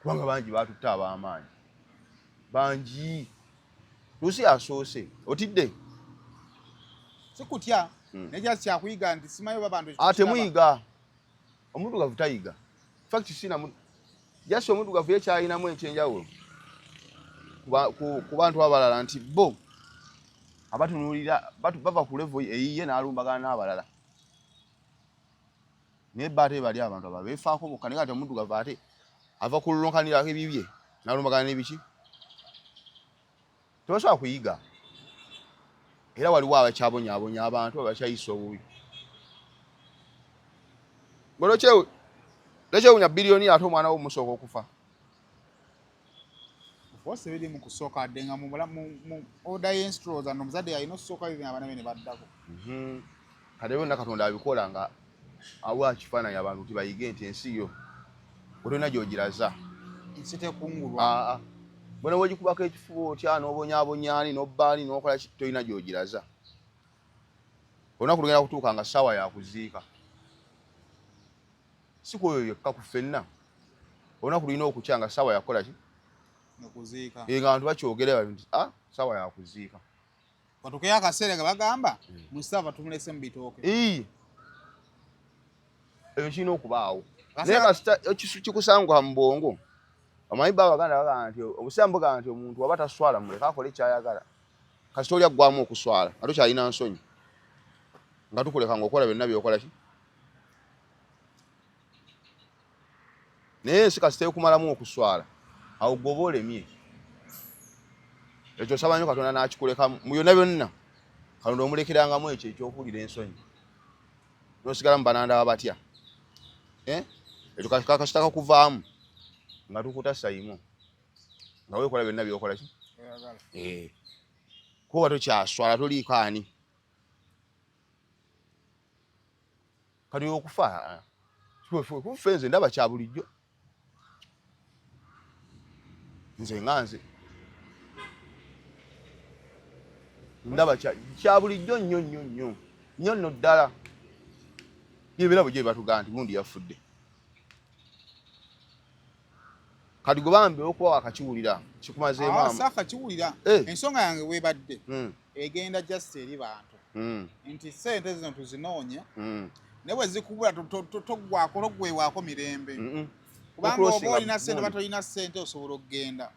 Kubanga bangi baatutte ab'amaanyi. Bangi. Luusi asoose. Otidde? sikutya neja kyakuyiga nti simayo babantu ate muyiga omuntu gavutayiga fact sina just omuntu gavuye kyayina mu enchenjawulo ku bantu abalala nti bo abatunulira bava ku level eyiye n'alumbagana n'abalala ne bate bali abantu ababefaako bokka ate omuntu gava ate ava kululunkanira ebibye n'alumbagana n'ebiki tosobola kuyiga era waliwo abakyabonyaabonya abantu abakyayisa obubi lekyewunya biliyoni ate omwana wo musooka okufa bose biri mu kusooka adde nga mu oda y'enstroza nomuzadde yalina okusooka bibina abaana be ne baddako kati byonna katonda abikola nga awa kifaananyi abantu nti bayige nti ensi yo otolina gy'ogiraza ensi tekungulwa bwena bwegikubako ekifuba otya n'obonyaabonyaani n'obbaani n'okola tolina gy'ogiraza olunaku lugenda kutuuka nga ssaawa yakuziika si kwoyo yekka ku ffenna olunaku lulina okukya nga ssaawa yakukola ki okuziika nga abantu bakyogera nti ssaawa yakuziika watukeyo akaseera nga bagamba Musitafah tumulese mu bitooke ebyo kirina okubaawo naye kasita kikusanguka mu bwongo amanyi Abaganda bagamba nti obuseera mbuga nti omuntu waba taswala muleka akole kyayagala kasita oli aggwamu okuswala ate kyalina nsonyi nga tukuleka ngaokola byonna byokola ki naye si kasita ekumalamu okuswala awo gwe oba olemye ekyo osaba nnyo Katonda n'akikuleka mu byonna byonna Katonda omulekerangamu ekyo ekyokuwulira ensonyi n'osigala mu bananda batya ekyo kasita kakuvaamu nga tukutassa yimu nga weekola byonna byokola ki kuba tokyaswala toliiko ani kati okufa kufa nze ndaba kya bulijjo nze nga nze ndaba kya bulijjo nnyo nnyo nnyo nnyo nno ddala yebeera bwe gye batugamba nti gundi yafudde kati gwe bambi okuba wakakiwulira kikumazeemu akakiwulira ensonga yange webadde egenda just eri bantu nti sente zino tuzinoonye naye bwe zikubula toggwako toggwewaako mirembe kubanga oba olina sente oba tolina sente osobola okugenda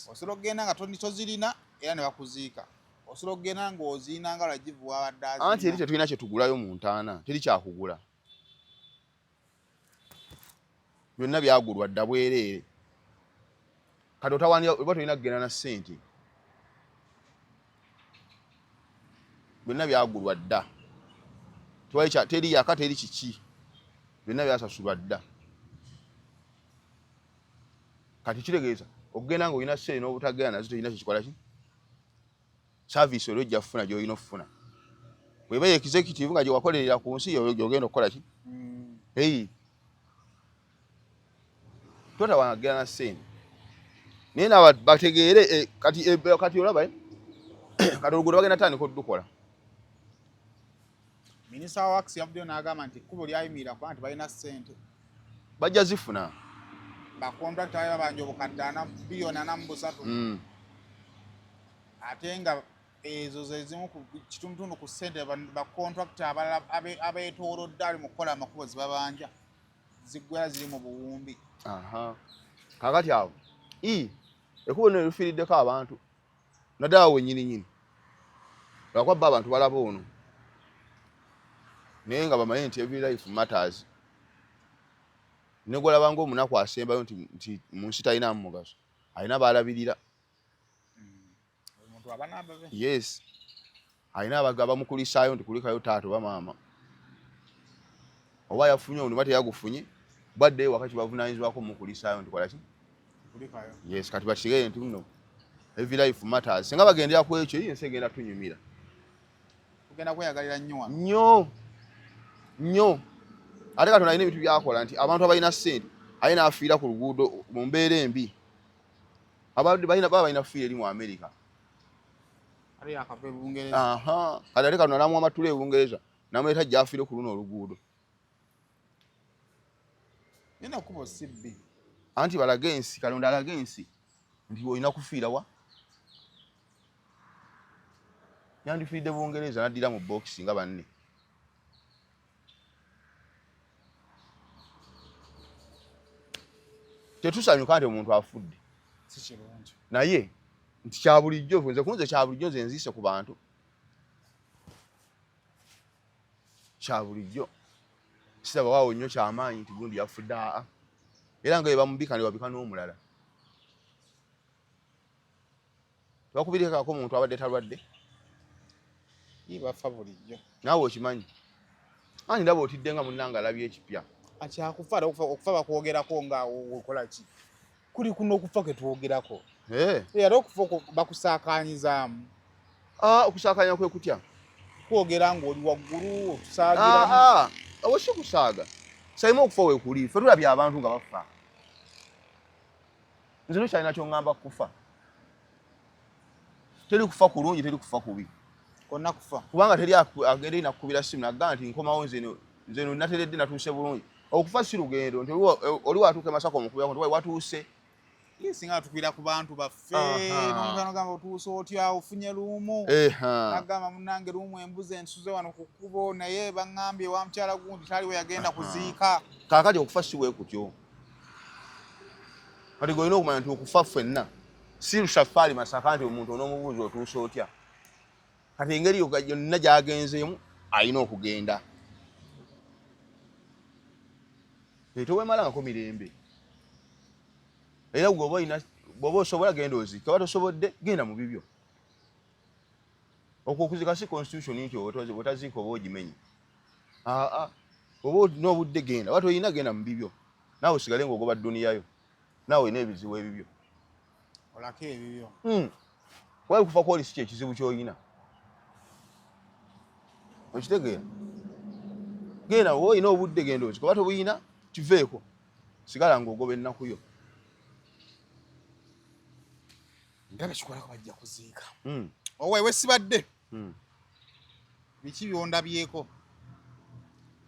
osobola okugenda nga tozirina era ne bakuziika osobola okugenda ng'ozirina nga lwagivuwa abadde azirina anti eri tetulina kyetugulayo mu ntaana teri kyakugula byonna byagulwa dda bwereere kati otawanira oba tolina kugenda na ssente byonna byagulwa dda teri yaka teri kiki byonna byasasulwa dda kati kitegeeza okugenda ng'olina ssente n'obutagenda nazo tolina kyekikola ki saavisi oli ojja kufuna gy'olina okufuna bweba executive nga gye wakolerera ku nsi gy'ogenda okukola ki totawagera na ssente naye naba bategeere kati olaba kati oluguudo bagenda tandika oddukola minisita wa wakisi yavuddeyo n'agamba nti ekkubo lyayimirira kuba nti balina ssente bajja zifuna bakontrakita bali babanja obukadde biliyoni 43 ate nga ezo ze zimu ku kitundutundu ku ssente bakontrakita abalala abeetoolodde ali mu kukola amakubo zibabanja ziggwera ziri mu buwumbi kakati awo ekkubo lino lifiiriddeko abantu naddala wennyininyini lwakwabba abantu balaba ono naye nga bamanye nti every life matters negolaba ng'omunaku asembayo nti mu nsi talinamu mugaso alina baalabirira yes alina abamukulisaayo nti kulikayo taata oba maama oba yafunye omulimu teyagufunye baddeyo wakati bavunaanyizibwako mukulisaayo nti kolaki yes kati bakigere nti nno every life matters singa bagendera ku ekyo ensi egenda tunyumira tugenda kweyagalira nnyo ate Katonda alina ebintu byakola nti abantu abalina ssente alina afiira ku luguudo mu mbeera embi baba balina kufiira eri mu America kati ate Katonda namuwa amatulo e Bungereza namuleeta ajja afiire ku luno oluguudo anti balage ensi Katonda alage ensi nti olina kufiira wa Yandifiridde Bungereza n'addira mu box nga banne. Tetusanyuka nti omuntu afudde. Si kirungi. Naye nti kya bulijjo nze kunze kya bulijjo nze nziise ku bantu. Kya bulijjo. Siraba waawo nnyo kyamaanyi nti gundi yafudde. Era nga bwe bamubika ne babika n'omulala. Tebakubirikako omuntu abadde talwadde. Bafa bulijjo. Naawe okimanyi. Ani ndaba otidde nga munnanga alabye ekipya. Akyakufa okufa bakwogerako nga okola ki? Kuli kuno okufa ke twogerako. Era okufa bakusaakanyizaamu. Okusaakanya kwe kutya? Kwogera ng'oli waggulu otusaagira. Awo si kusaaga. Sayima okufa weekuli. Ffe tulabye abantu nga bafa. Nze nokyalina ky'oŋŋamba kufa. Teri kufa kulungi, teri kufa kubi. Konna kufa. Kubanga teri agenda nakukubira simu nagamba nti nkomawo nze nateredde natuuse bulungi. Okufa si lugendo nti oli watuuka Masaka omukubirako nti watuuse. Singa atukubira ku bantu baffe n'ogamba otuuse otya ofunye luumu. Nagamba munnange luumu embuzi ensuze wano ku kkubo naye baŋŋambye wa mukyala gundi taliwe yagenda kuziika. Kaakati okufa si bwe kutyo. Kati golina okumanya nti okufa ffenna si lusaffaali Masaka nti omuntu onoomubuuza otuuse otya. Kati engeri yonna gy'agenzeemu alina okugenda. Toweemalangako mirembe. Era bw'oba osobola genda ozika, oba tosobodde genda mu bibyo. Okwo okuzika si constitution nti otaziika oba ogimenye. Oba n'obudde genda, oba toyina genda mu bibyo. Naawe osigale ng'ogoba dduniyayo. Naawe olina ebizibu ebibyo. Olako ebibyo. Wali kufa kw'oli si kyekizibu ky'olina. Okitegeera? Genda oba olina obudde genda ozika, oba tobuyina kiveeko. Sigala ng'ogoba ennaku yo. Ndaba kikolako bajja kuziika. Oweewe sibadde. Biki byondabyeko?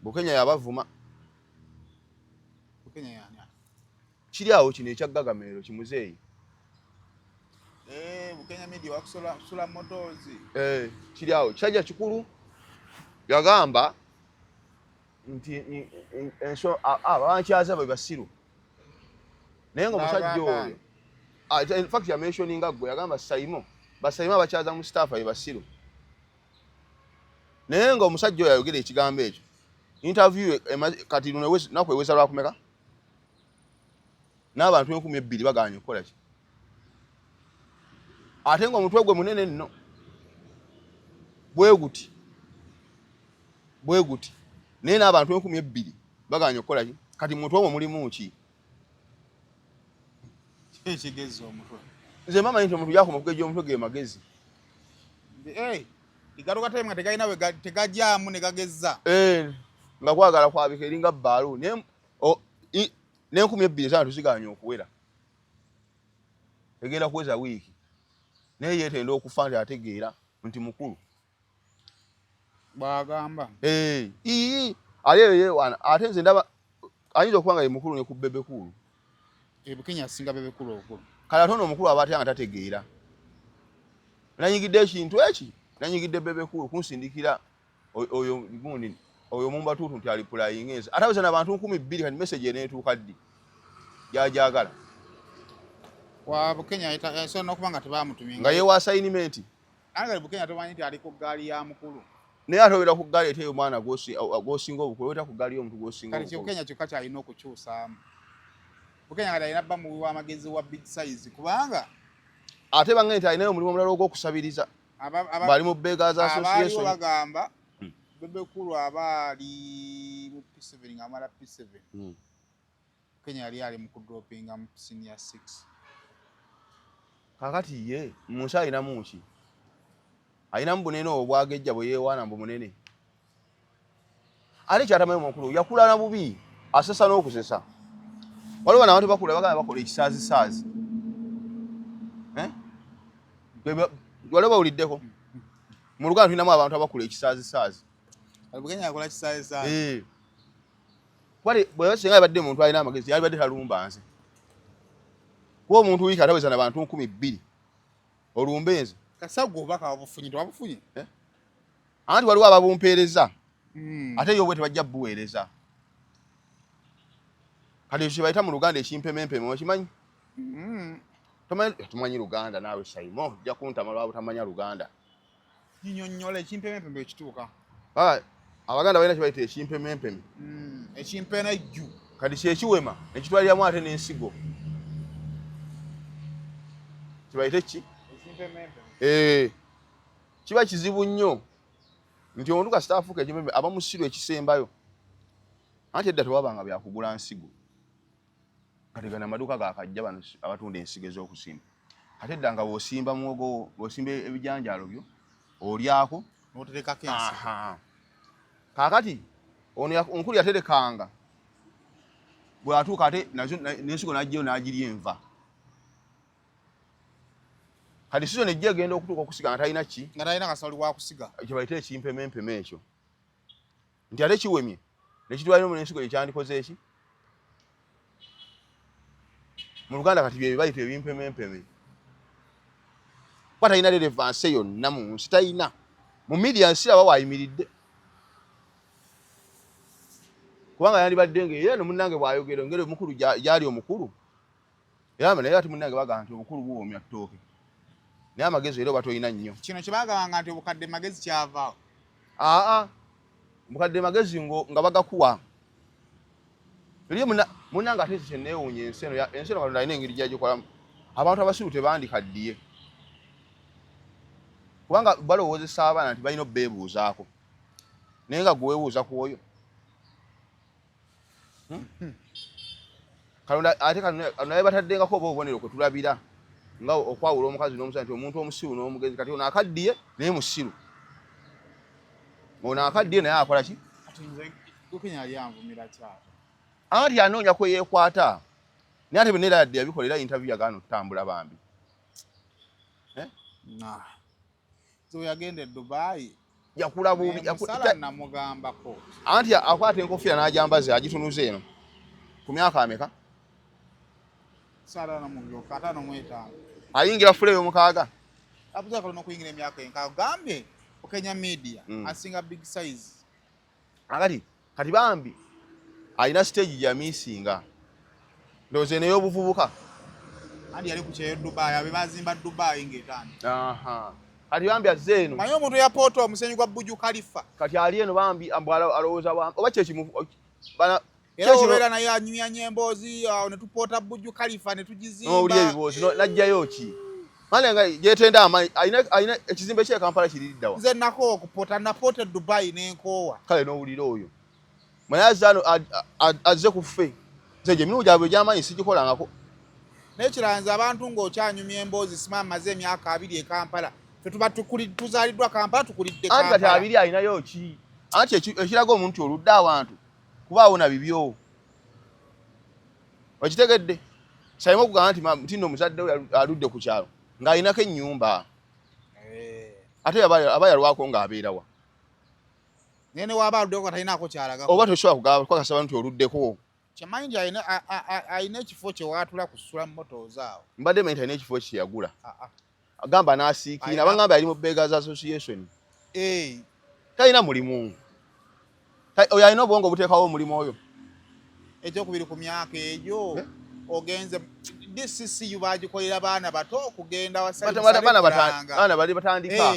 Bukenya yabavuma. Bukenya yani. Kiri awo kino ekyagagameero kimuzeeyi. Bukenya media wakusula motors. Kiri awo kisajja kikulu yagamba nti abankyaza bwe basiru. Naye ng'omusajja oyo in fact ya mentioninga gwe yagamba basayimo abakyaza Musitafah bwe basiru. Naye ng'omusajja oyo ayogera ekigambo ekyo. Interview kati naku eweza lwakumeka? N'abantu 2,000 baganye okukola ki? Ate ng'omutwe gwe munene nno. Bwe guti. Naye n'abantu 2,000 baganye okukola ki? Kati mutwe omwo mulimu ki? Ekigezi omutwe. Nze mama nti omuntu yakoma okugeja omutwe ge magezi. Igaruka time tegalina we tegajjaamu ne gagezza. Nga kwagala kwabika eringa bbaalu. Ne 2,000 zana tuziganye okuwera. Egenda kuweza wiiki. Naye yeetenda okufa nti ategeera nti mukulu. Bagamba. Aliyo wana ate nze ndaba ayinza okuba nga ye mukulu ne ku bebe kulu. Bukenya asinga bebe kulu okulu. Kale ate ono omukulu aba atya nga tategeera. Nanyigidde ekintu eki, nanyigidde bebe kulu kunsindikira oyo gundi oyo mumba tutu nti alipulaayinga ensi. Ate abazana abantu 2,000 kati message eneetuuka ddi. Gy'agyagala. Wa Bukenya so n'okuba nga tebaamutumye. Nga ye wa assignment. Anga Bukenya tomanyi nti ali ku ggaali ya mukulu. Naye atobera ku ggaali eteyo omwana gwosinga obukulu, weta ku ggaali y'omuntu gwosinga obukulu. Kati Bukenya kyokka kyalina okukyusaamu. Bukenya nga alina bba mu w'amagezi wa big size kubanga ate bange nti alinayo omulimu omulala ogw'okusabiriza. Bali mu Beggars Association. Abaaliwo bagamba bebe kulu abaali mu P7 ng'amala P7. Bukenya yali ali mu kudropinga mu senior 6. Kakati ye munsi alinamu ki? Alinamu bunene obwagejja bwe yeewaana mbu munene. Ali kyatamanyi omukulu yakula na bubi asesa n'okusesa. Waliwo n'abantu bakula bagamba bakola ekisaazi. Waliwo bawuliddeko? Mu Luganda tulinamu abantu abakula ekisaazi. Bukenya akola kisaazi. Bwe singa yabadde omuntu alina amagezi yalibadde talumba nze. Kuba omuntu wiiki ataweza n'abantu 2,000 olumbe nze Kasago baka wabufunye. Anti waliwo ababumpeereza. Ate yo bwe tebajja buweereza. Kati kye bayita mu Luganda ekimpemempeme okimanyi? Tumanyi Luganda naawe Saimo ojja kuntama lwabo tamanya Luganda. Nnyonnyola ekimpemempeme ekituuka. Abaganda balina kye bayita ekimpemempeme. Ekimpenejju. Kati kyekiwema nekitwaliramu ate n'ensigo. Kibayite ki? Ekimpemempeme. Kiba kizibu nnyo nti omuntu kasita afuuka ekimpempe aba musiru ekisembayo. Anti edda tewabanga byakugula nsigo. Kati gana amaduuka gaakajja bano abatunda ensigo ez'okusimba. Ate edda nga bw'osimba muwogo, bw'osimba ebijanjaalo byo olyako n'oterekako ensigo. Kaakati ono onkulu yaterekanga bw'atuuka ate n'ensigo n'aggyeyo n'agirya enva. Kati sizo nejja egenda okutuuka okusiga nga talina ki? Nga talina kasooli wa kusiga. Ekyo bayita ekimpemempeme ekyo. Nti ate kiwemye nekitwalira mu n'ensigo ekyandikoze eki? Mu Luganda kati bye bayita ebimpemempeme. Kuba talina relevance yonna mu nsi talina. Mu media nsi aba waayimiridde. Kubanga yandibadde ng'era no munnange bw'ayogera ngeri omukulu gyali omukulu. Era naye ati munnange baga nti obukulu buwoomya ttooke. Naye amagezi era oba toyina nnyo. Kino kye baagabanga nti obukadde magezi kyavaawo. Mukadde magezi nga bagakuwa. Eriyo munnange ate kye neewuunya ensi eno Katonda alina engeri gy'agikolamu. Abantu abasiru tebandikaddiye. Kubanga balowoozesa abaana nti balina obbeebuuzaako. Naye nga gwe weebuuza ku oyo. Katonda ate naye bataddengako oba obubonero kwe tulabira. Nga okwawula omukazi n'omusajja nti omuntu omusiru n'omugezi kati ono akaddiye naye musiru. Ono akaddiye naye akola ki? Kati nze Gukenya yali anvumira kyalo. Anti anoonya kwe yeekwata. Naye ate bennera yadde yabikolera interview yagaana okutambula bambi. So yagenda e Dubai. Yakula bubi. Musala namugambako. Anti akwata enkofiira n'agyambaze agitunuza eno. Ku myaka ameka? Sala namugyoka 5 Ayingira fule y'omukaaga. Abuza kalona okuyingira emyaka enkaaga. Gambye Okenya media asinga big size. Kati bambi alina stage ya misinga. Ndoze neyo obuvubuka. Andi yali ku kyeyo Dubai abe bazimba Dubai ng'etani. Kati bambi azze eno. Manyi omuntu yapoota omusenyu gwa Buju Khalifa. Kati ali eno bambi alowooza bambi. Oba kyekimu bana era obeera naye anyumya emboozi ne tupoota Buju Khalifa ne tugizimba. Owulira ebiboozi najjayo ki? Mane nga yeetenda amaanyi alina ekizimbe kye Kampala kiririddawa. Nze nako okupoota napoota Dubai n'enkoowa. Kale n'owulira oyo. Mwenye azze ku ffe. Nze gye mirimu gyabwe egy'amaanyi sigikolangako. Naye kiranze abantu ng'okyanyumya emboozi simama maze emyaka 2 e Kampala. Ffe tuba tuzaaliddwa Kampala tukulidde Kampala. Anti kati 2 alinayo ki? Anti ekiraga omuntu oludde abantu kubaawo na bibyo. Okitegedde? Saimo kugamba nti nno omuzadde we aludde ku kyalo ng'alinako ennyumba. Ate aba yalwako ng'abeerawa. Naye ne waba aluddeko talinaako kyalagako. Oba tosobola kukakasa abantu oluddeko. Kyamanyi nti alina ekifo kye waatula kusula mu moto zaawo. Mbadde manyi talina ekifo kye yagula. Agamba n'asiikiina abangamba yali mu Beggars Association. Talina mulimu. Oyo alina obwongo obuteekawo omulimu oyo. Ekyokubiri ku myaka egyo ogenze DCCU bagikolera baana bato okugenda baana bali batandika.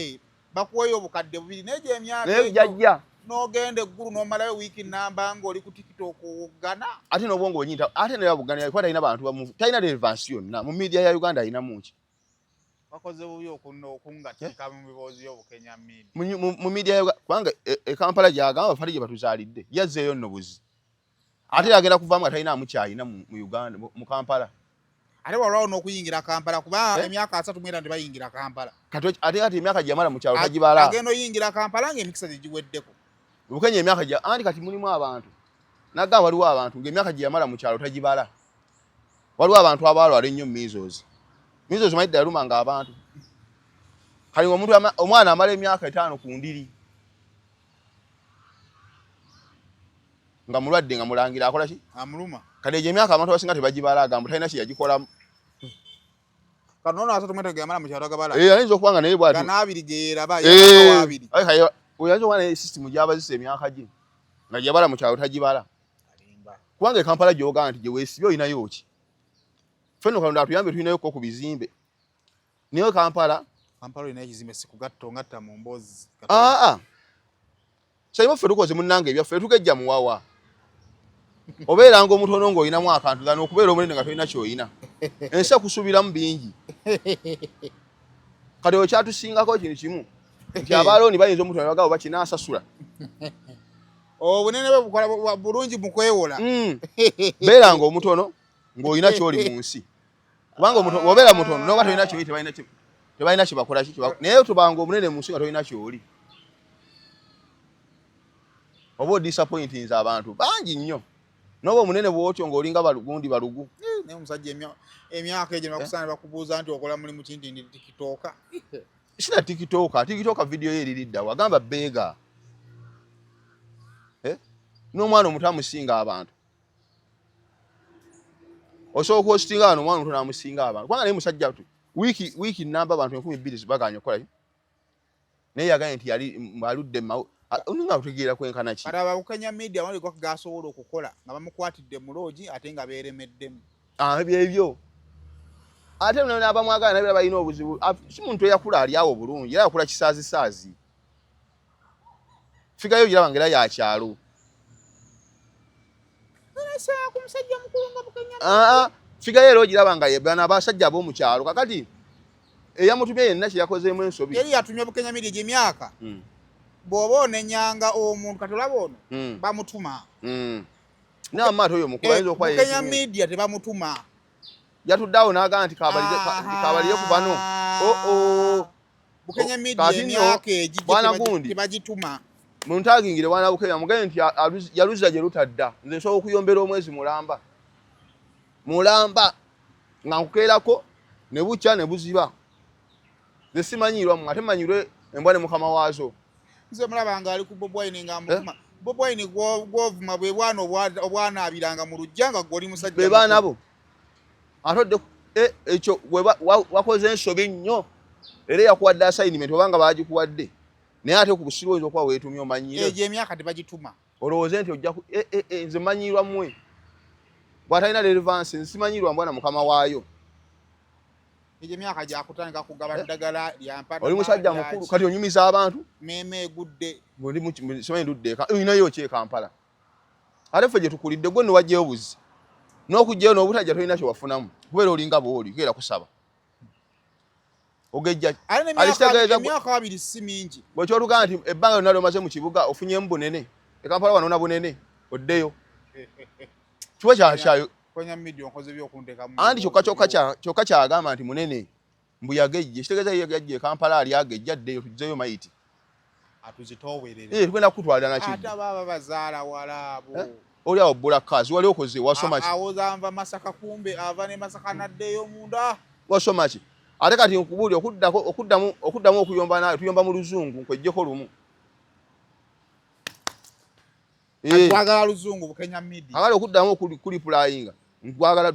Bakuweyo obukadde 2 naye gy'emyaka naye jajja n'ogenda eggulu n'omalayo wiiki nnamba ng'oli ku TikTok okugana. Ate n'obwongo bwenyita ate ne babugana kuba talina bantu talina relevance yonna mu media ya Uganda alinamu ki? Bakoze bubi okungatika mu biboozi y'Obukenya media. Mu media kubanga e Kampala gy'agamba bafali gye batuzaalidde yazzeeyo nno buzi. Ate yagenda kuvaamu nga talina mukyalina mu Uganda mu Kampala. Ate walwawo n'okuyingira Kampala kuba emyaka 3 mwenda tebayingira Kampala. Ate kati emyaka gy'amala mu kyalo tagibala. Agenda oyingira Kampala ng'emikisa gye giweddeko. Bukenya emyaka gya anti kati mulimu abantu. Nagamba waliwo abantu ng'emyaka gy'amala mu kyalo tagibala. Waliwo abantu abalwala ennyo measles. Measles mayidde yalumanga abantu. Kali omwana amala emyaka 5 ku ndiri. Nga mulwadde nga mulangira akola ki? Amuluma. Kale gye emyaka abantu abasinga tebagibala agamba talina ki yagikolamu. kanono asatu mwete gamala mu kyalo gabala ayinza okubanga naye bwati ganabiri geeraba yabiri oyinza okuba naye system gyabazisa emyaka gye nga gyabala mu kyalo tagibala kubanga Kampala gy'ogaa nti gye weesibye olinayo ki fenno Katonda atuyambe tulinayo ko ku bizimbe niyo Kampala olina ekizimbe sikugatta ngatta mu mboozi Sayimo ffe tukoze munnange ebyaffe tukejja muwawa obeeranga omutono ng'olinamu akantu gano okubeera omunene nga tolina ky'olina ensi kusubiramu bingi kati okyatusingako kintu kimu nti abaalooni bayinza omutono bagabo bakinaasasula obunene bwe bukola bulungi mu kwewola beeranga omutono ng'olina ky'oli mu nsi kubanga obeera mutono noba tolina ky'oli tebalina kye bakola naye tubanga omunene mu nsi nga tolina ky'oli oba odisappointinze abantu bangi nnyo noba omunene bw'otyo ng'olinga balugundi balugu naye omusajja emyaka egyo bakusaana bakubuuza nti okola mulimu kinti ndi tikitooka sina tikitooka vidiyo ye eririddawo agamba beega n'omwana omuto amusinga abantu osobola okusitinga wano omwana omuto n'amusinga abantu kubanga naye musajja wiiki namba abantu 2,000 baganya okukolayo naye yaganye nti yali aludde oninga otegeera kwenkana ki kati ababukenya media wali gasobola okukola nga bamukwatidde mu loogi ate nga beeremeddemu byebyo ate n'abamwagala nabira balina obuzibu si muntu eyakula ali awo bulungi era yakula kisaazisaazi figayo girabanga era yakyalo figayo era ogirabanga yebana abasajja ab'omukyalo kakati eyamutumye yenna kye yakozeemu ensobi yali yatumye bukenya media gy'emyaka bw'oba onenyanga omuntu kati olaba ono bamutuma n'amaato oyo mukubayinza okuba bukenya media tebamutuma yatuddeawo n'agamba nti kabalire ku bano bukenya media emyaka egi tebagituma muntagingire bwana bukenya mugende nti yaluzza gye lutadda nze nsobola okuyombera omwezi mulamba nga nkukeerako ne bukya ne buziba nze simanyirwamu ate manyirwe embwa ne mukama waazo nze mulabanga ali ku Bob Wine nga mutuma Bob Wine gw'ovuma bwe bwana obwanaabiranga mu lujja nga gw'oli musajja be baana bo atodde ekyo wakoze ensobi nnyo era yakuwadde assignment obanga baagikuwadde naye ate ku busiru oyinza okuba weetumye omanyire egyo emyaka tebagituma olowooze nti ojja nze manyirwa mmwe bw'atalina relevance nsimanyirwa mbwana mukama waayo egyo emyaka gyakutandika kugaba ddagala lyampada oli musajja mukulu kati onyumiza abantu meme egudde simanyi ndudde olinayo ki Kampala ate ffe gye tukulidde gwe nowajjayo buzi n'okugjayo n'obutajja tolina kye wafunamu kubeera olinga bw'oli keera kusaba ogejja emyaka 2 si mingi bwekyotugamba nti ebbanga lyonna lyomaze mu kibuga ofunyemu bunene Kampala wanoona bunene oddeyo kiba kyakyayo anti kyokka kyagamba nti munene mbu yagejje kitegeeza yagejje Kampala ali agejja addeyo tujjeyo mayiti tugenda kutwalira nakidi oli awo bulakazi wali okoze wasoma ki awozanva Masaka kumbe ava ne Masaka naddeyo munda wasoma ki ate kati nkubuulira okuddamu okuyomba naye tuyomba mu luzungu nkwejjeko lumu twagala luzungu bukenya media agala okuddamu kuliplayinga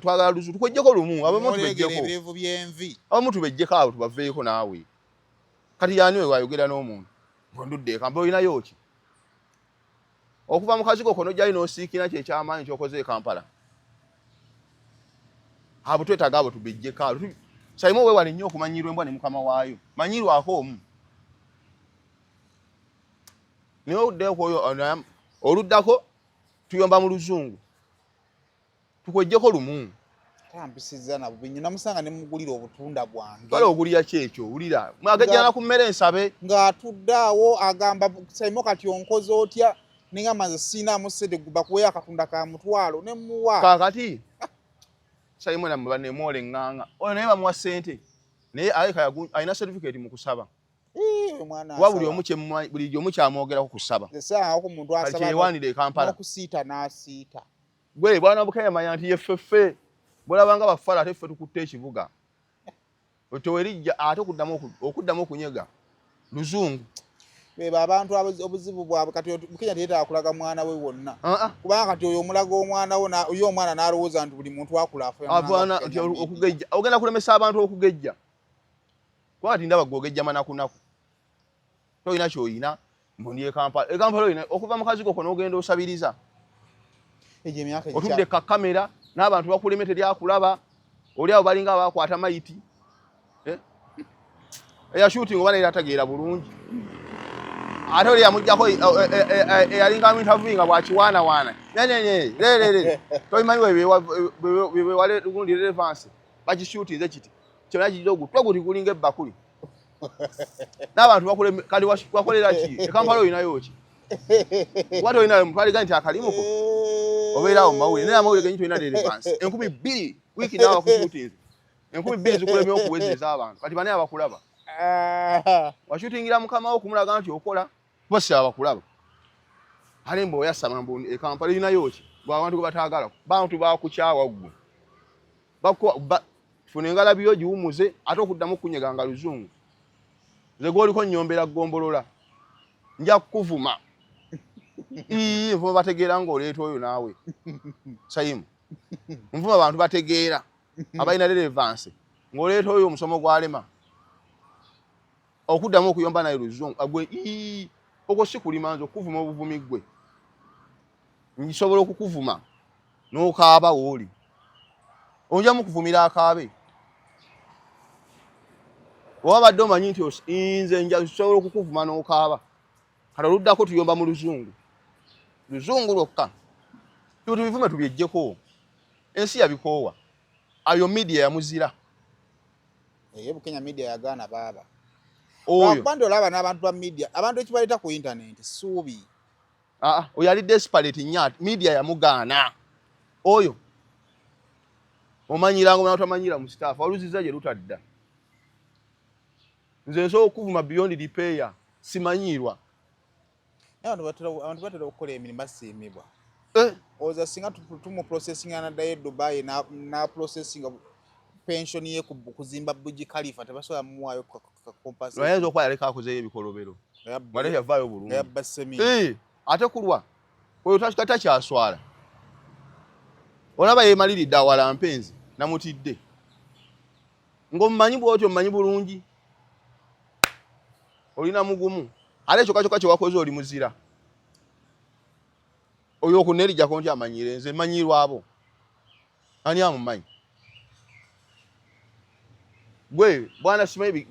twagala luzungu tukwejjeko lumu abamu tubejjeko abo tubaveeko naawe kati yani we wayogera n'omuntu ndudde Kampala olinayo ki okuva mu kazigo kono gyali n'osiikina kyekyamaanyi kyokoze Kampala abo twetaaga abo tubejjeko abo Sayimo weewale nnyo okumanyirwa embwa ne mukama waayo manyirwako omu niwe oddeko oyo oluddako tuyomba mu luzungu tukwejjeko lumu tampisiza na bubinyo namusanga ne mugulira obutunda bwange kale ogulira kyekyo owulira mwagejjana ku mmere ensabe ng'atuddaawo agamba Sayimo kati onkoze otya nengamba nze siinaamu ssente guba kuweyo akatunda ka mutwalo ne muwa kaakati Sayimo nammwe baneemwola eŋŋaŋa oyo naye bamuwa ssente naye alina certificate mu kusaba wa buli omu kyamwogerako kusaba kyewanire Kampala okusiita n'asiita gwe bwana Bukenya manya nti yeffeffe bwolabanga bafala ate ffe tukutte ekibuga tewerijja ate okuddamu okunyega luzungu beba abantu obuzibu bwabwe kati Kenya teeta akulaga mwana we wonna kubanga kati oyo omulaga omwana wo na oyo omwana n'alowooza nti buli muntu akula afuna okugejja ogenda kulemesa abantu okugejja kwati ndaba gwogejja manakunaku toyina kyoyina mbundi Kampala oyina okuva mu kazigo kono ogenda osabiriza ejo emyaka otudde ka kamera n'abantu bakuleme teryakulaba oli abo balinga abakwata mayiti eya shooting oba neera tageera bulungi ate oli yamujjako eyalinga mu interview nga bwakiwaanawaana toyimanyi wewale gundi relevance bakishootinze kiti kyona kijja ogutwa guti gulinga ebbakuli n'abantu kati wakolera ki Kampala oyinayo ki wati oyina mutwaliga nti akalimuko obeerawo mu mawulire naye amawulire genyi toyina relevance 2,000 wiiki naawa ku shootinze 2,000 zikulemye okuwezeza abantu kati bane abakulaba washutingira mukama wo kumulaga nti okola bose abakulaba ale mbo yasama mbu Kampala inayo ki abantu ko batagala bantu bakukyawa gwe fune ngala biyo giwumuze ate okuddamu kunyega nga luzungu nze gwoliko nyombera gombolola nja kuvuma nvuma bategeera ng'oleeta oyo naawe sayimu nvuma abantu bategeera abalina relevance ng'oleeta oyo omusomo gwalema okuddamu okuyomba naye luzungu agwe okwo si kulimanza okuvuma obuvumi gwe nsobola okukuvuma n'okaaba wooli onjamu kuvumira akaabe wabadde omanyi nti nze nsobola okukuvuma n'okaaba kati oluddako tuyomba mu luzungu lwokka tubivume tubyejjeko ensi yabikoowa ayo media yamuzira Bukenya media yagaana baaba oyo bandi olaba n'abantu ba media abantu ekibaleeta ku internet suubi oyo ali desperate nnyo media yamugaana oyo omanyiranga omwana tamanyira Musitafah oluziza gye lutadda nze nsobola okuvuma beyond repair simanyirwa abantu batera okukola emirimu basiimibwa oza singa tumu processing anaddayo Dubai na processing pension ye kuzimba Burj Khalifa tebasobola muwaayo compensation ayinza okuba yaleka akozeeyo ebikolobero wale yavaayo bulungi ate kulwa oyo takyaswala olaba yemaliridde awala mpenzi namutidde ng'omumanyi bw'otyo mumanyi bulungi olina mugumu ale kyokka kyewakoze oli muzira oyo okunerijjako nti amanyire nze manyirwa abo ani amumanyi gwe bwana simanyi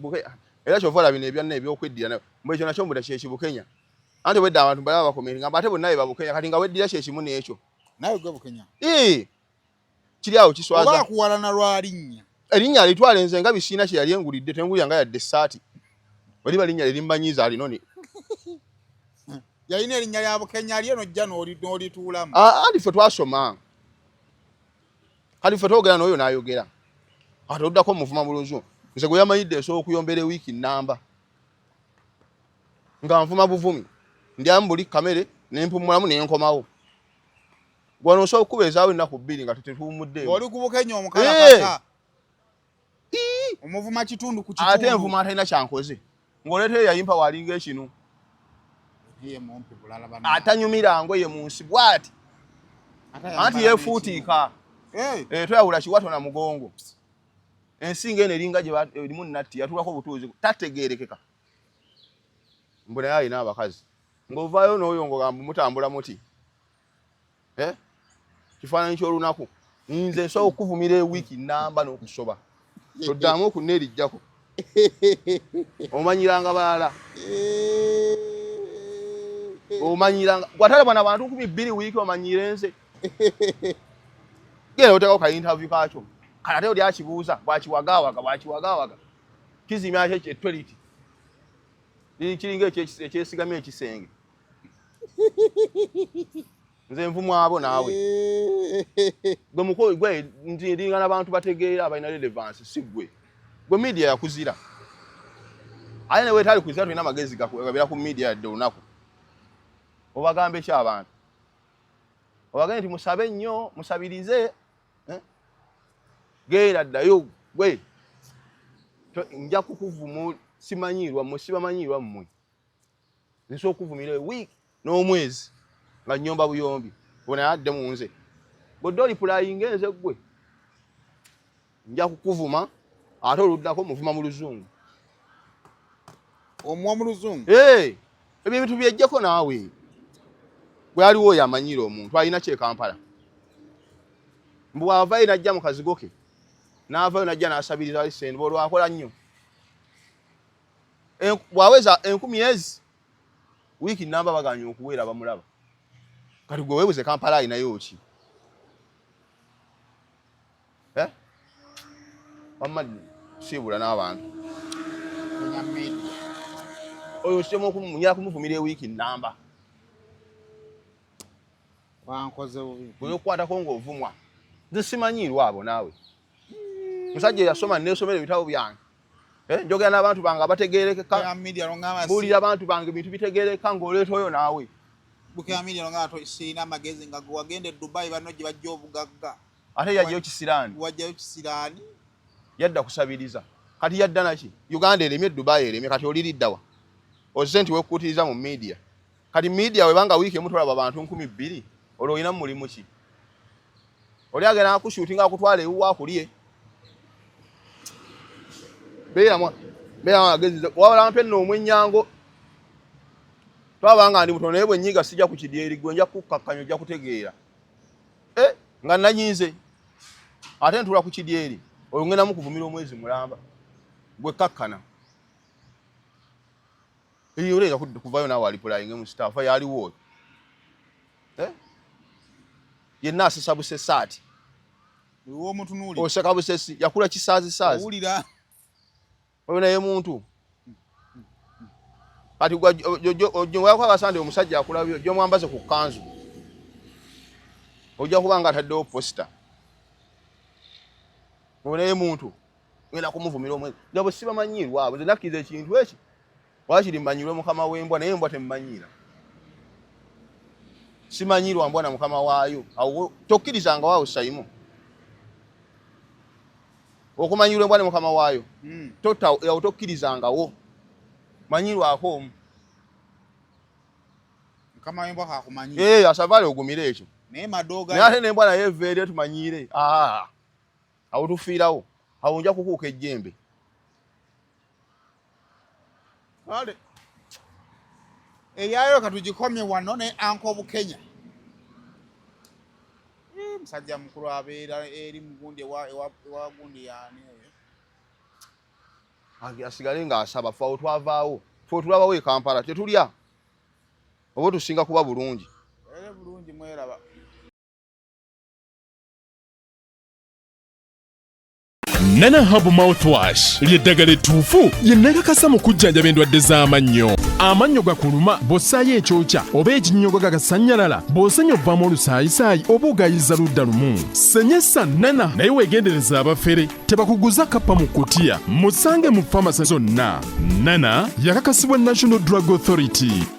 era kyovala bino ebyanna ebyokweddira mbwe ekyo nakyo mbula kyekibukenya anti wedda abantu balaba bakomere ngamba ate bonna babukenya kati nga weddira kyekimu n'ekyo nawe gwe Bukenya kiri awo kiswaza oba kuwalana lwalinnya erinnya alitwala nze nga bisiina kye yali engulidde tengulira nga yadde essaati oli balinnya lirimbanyiza alinoni yalina erinnya lya Bukenya ali eno jja n'olituulamu andi ffe twasoma kati ffe twogera n'oyo n'ayogera ate oddako muvuma mu luzungu nze gwe yamanyidde esobola okuyombera wiiki nnamba nga nvuma buvumi ndyamu buli kamere nempumulamu nenkomawo gwano osobola okubeezaawo ennaku 2 nga tetuwumuddeewo oli ku Bukenya omukalakata omuvuma kitundu ku kitundu ate envuma atalina kyankoze ng'oleeta yayimpa walinga ekinu atanyumira ngoye mu nsi bw'ati anti yeefuutiika toyawula kiwato na mugongo ensinga eno eringa erimu natti yatulako butuuzi tategeerekeka mbu naye alina abakazi ng'ovaayo n'oyo ng'ogamba mutambula muti kifaananyi ky'olunaku nze nsobola okuvumira ewiiki nnamba n'okusoba toddamu okuneerijjako omanyiranga balala omanyiranga gwatalabwa na bantu 2,000 wiiki omanyire nze genda oteekako ka interview kakyo kati ate oli akibuuza bwakiwagaawaga kizimya kyo kyetweliti kiringa ekyesigamya ekisenge nze nvumwa abo naawe gwe mukolo gwe ndinga n'abantu bategeera abalina relevance si gwe media yakuzira aye ne weetali kuzira tulina amagezi gabera ku media yadde olunaku obagambe ki abantu obagambe nti musabe nnyo musabirize genda ddayo gwe nja kukuvuma simanyirwa mmwe nso okuvumira week n'omwezi nga nnyomba buyombi bona adde mu nze bodoli pulayinga enze gwe nja kukuvuma ate oluddako muvuma mu luzungu omuwa mu luzungu ebintu byejjeko naawe bwe aliwo oyo amanyira omuntu alina kyekampala mbu bw'avayo najja mu kazigo ke n'avayo najja n'asabiriza lisende olwakola nnyo bw'aweza 10,000 wiiki namba baganye okuweera bamulaba kati gwe weebuze kampala alinayo ki wamma siibula n'abantu oyo nyala kumuvumira ewiiki namba wankoze bubi bweyokukwatako ng'ovumwa nze simanyirwa abo naawe musajja yasoma neesomera ebitabo byange njogera n'abantu bange abategerekeka buulira abantu bange bintu bitegereka ng'oleeta oyo naawe sirina amagezi nga gwe wagenda e Dubai bano gye bajja obugagga ate yajjayo kisiraani wajjayo kisiraani yadda kusabiriza kati yadda naki Uganda eremye Dubai eremye kati oliriddawa ozze nti wekkuutiriza mu media kati media webanga wiiki emu tolaba bantu 2,000 olwo olina mu mulimu ki oli agenda akushuutinga akutwala ewuwa akulye beera magezi wabala mpe nno omwennyango twabanga ndi mutono naye bwe nnyiga sijja ku kidyeri gwe nja kukakkanya ojja kutegeera nga nanyinze ate ntula ku kidyeri olwo ngenda mu kuvumira omwezi mulamba gwe kakkana eyo oleka kuvayo naawe alipulayinga Musitafah yaliwo yenna asesa busesaati oseka busesi yakula kisaazi oyo naye muntu kati ojjowako abasande omusajja akulabyo gy'omwambaze ku kkanzu ojja kuba nga ataddewo posita oyo naye muntu ngenda kumuvumira omwezi nga bwe sibamanyirwa abo nze nakkiriza ekintu eki wakiri mmanyirwe mukama w'embwa naye embwa temmanyiira simanyirwa mbwa na mukama waayo awo tokkirizanga waawo sayimu okumanyirwa embwa ne mukama waayo awo tokkirizangawo manyirwako omu mukama w'embwa kakumanyi asavale ogumire ekyo naye madoga naye ate n'embwa naye eveere tumanyire awo tufiirawo awo nja kukuuka ejjembe ale eyayo katugikomye wano ne anko Bukenya musajja mukulu abeera eri mugundi ewa gundi yani asigale ng'asaba fe awo twavaawo fe tulabawo e Kampala tetulya oba tusinga kuba bulungi bulungi mweraba Nana Habu Mouthwash ly'eddagala ettuufu lye nnakakasa mu kujjanjaba endwadde z'amannyo. Amannyo gakuluma bw'ossaayo ekyokya oba ekinnyogo gagasannyalala bw'osenya ovaamu olusaayisaayi oba ogayiza ludda lumu. Senyesa Nana naye weegendereza abafere tebakuguza kappa mu kkutiya musange mu famasi zonna. Nana yakakasibwa National Drug Authority.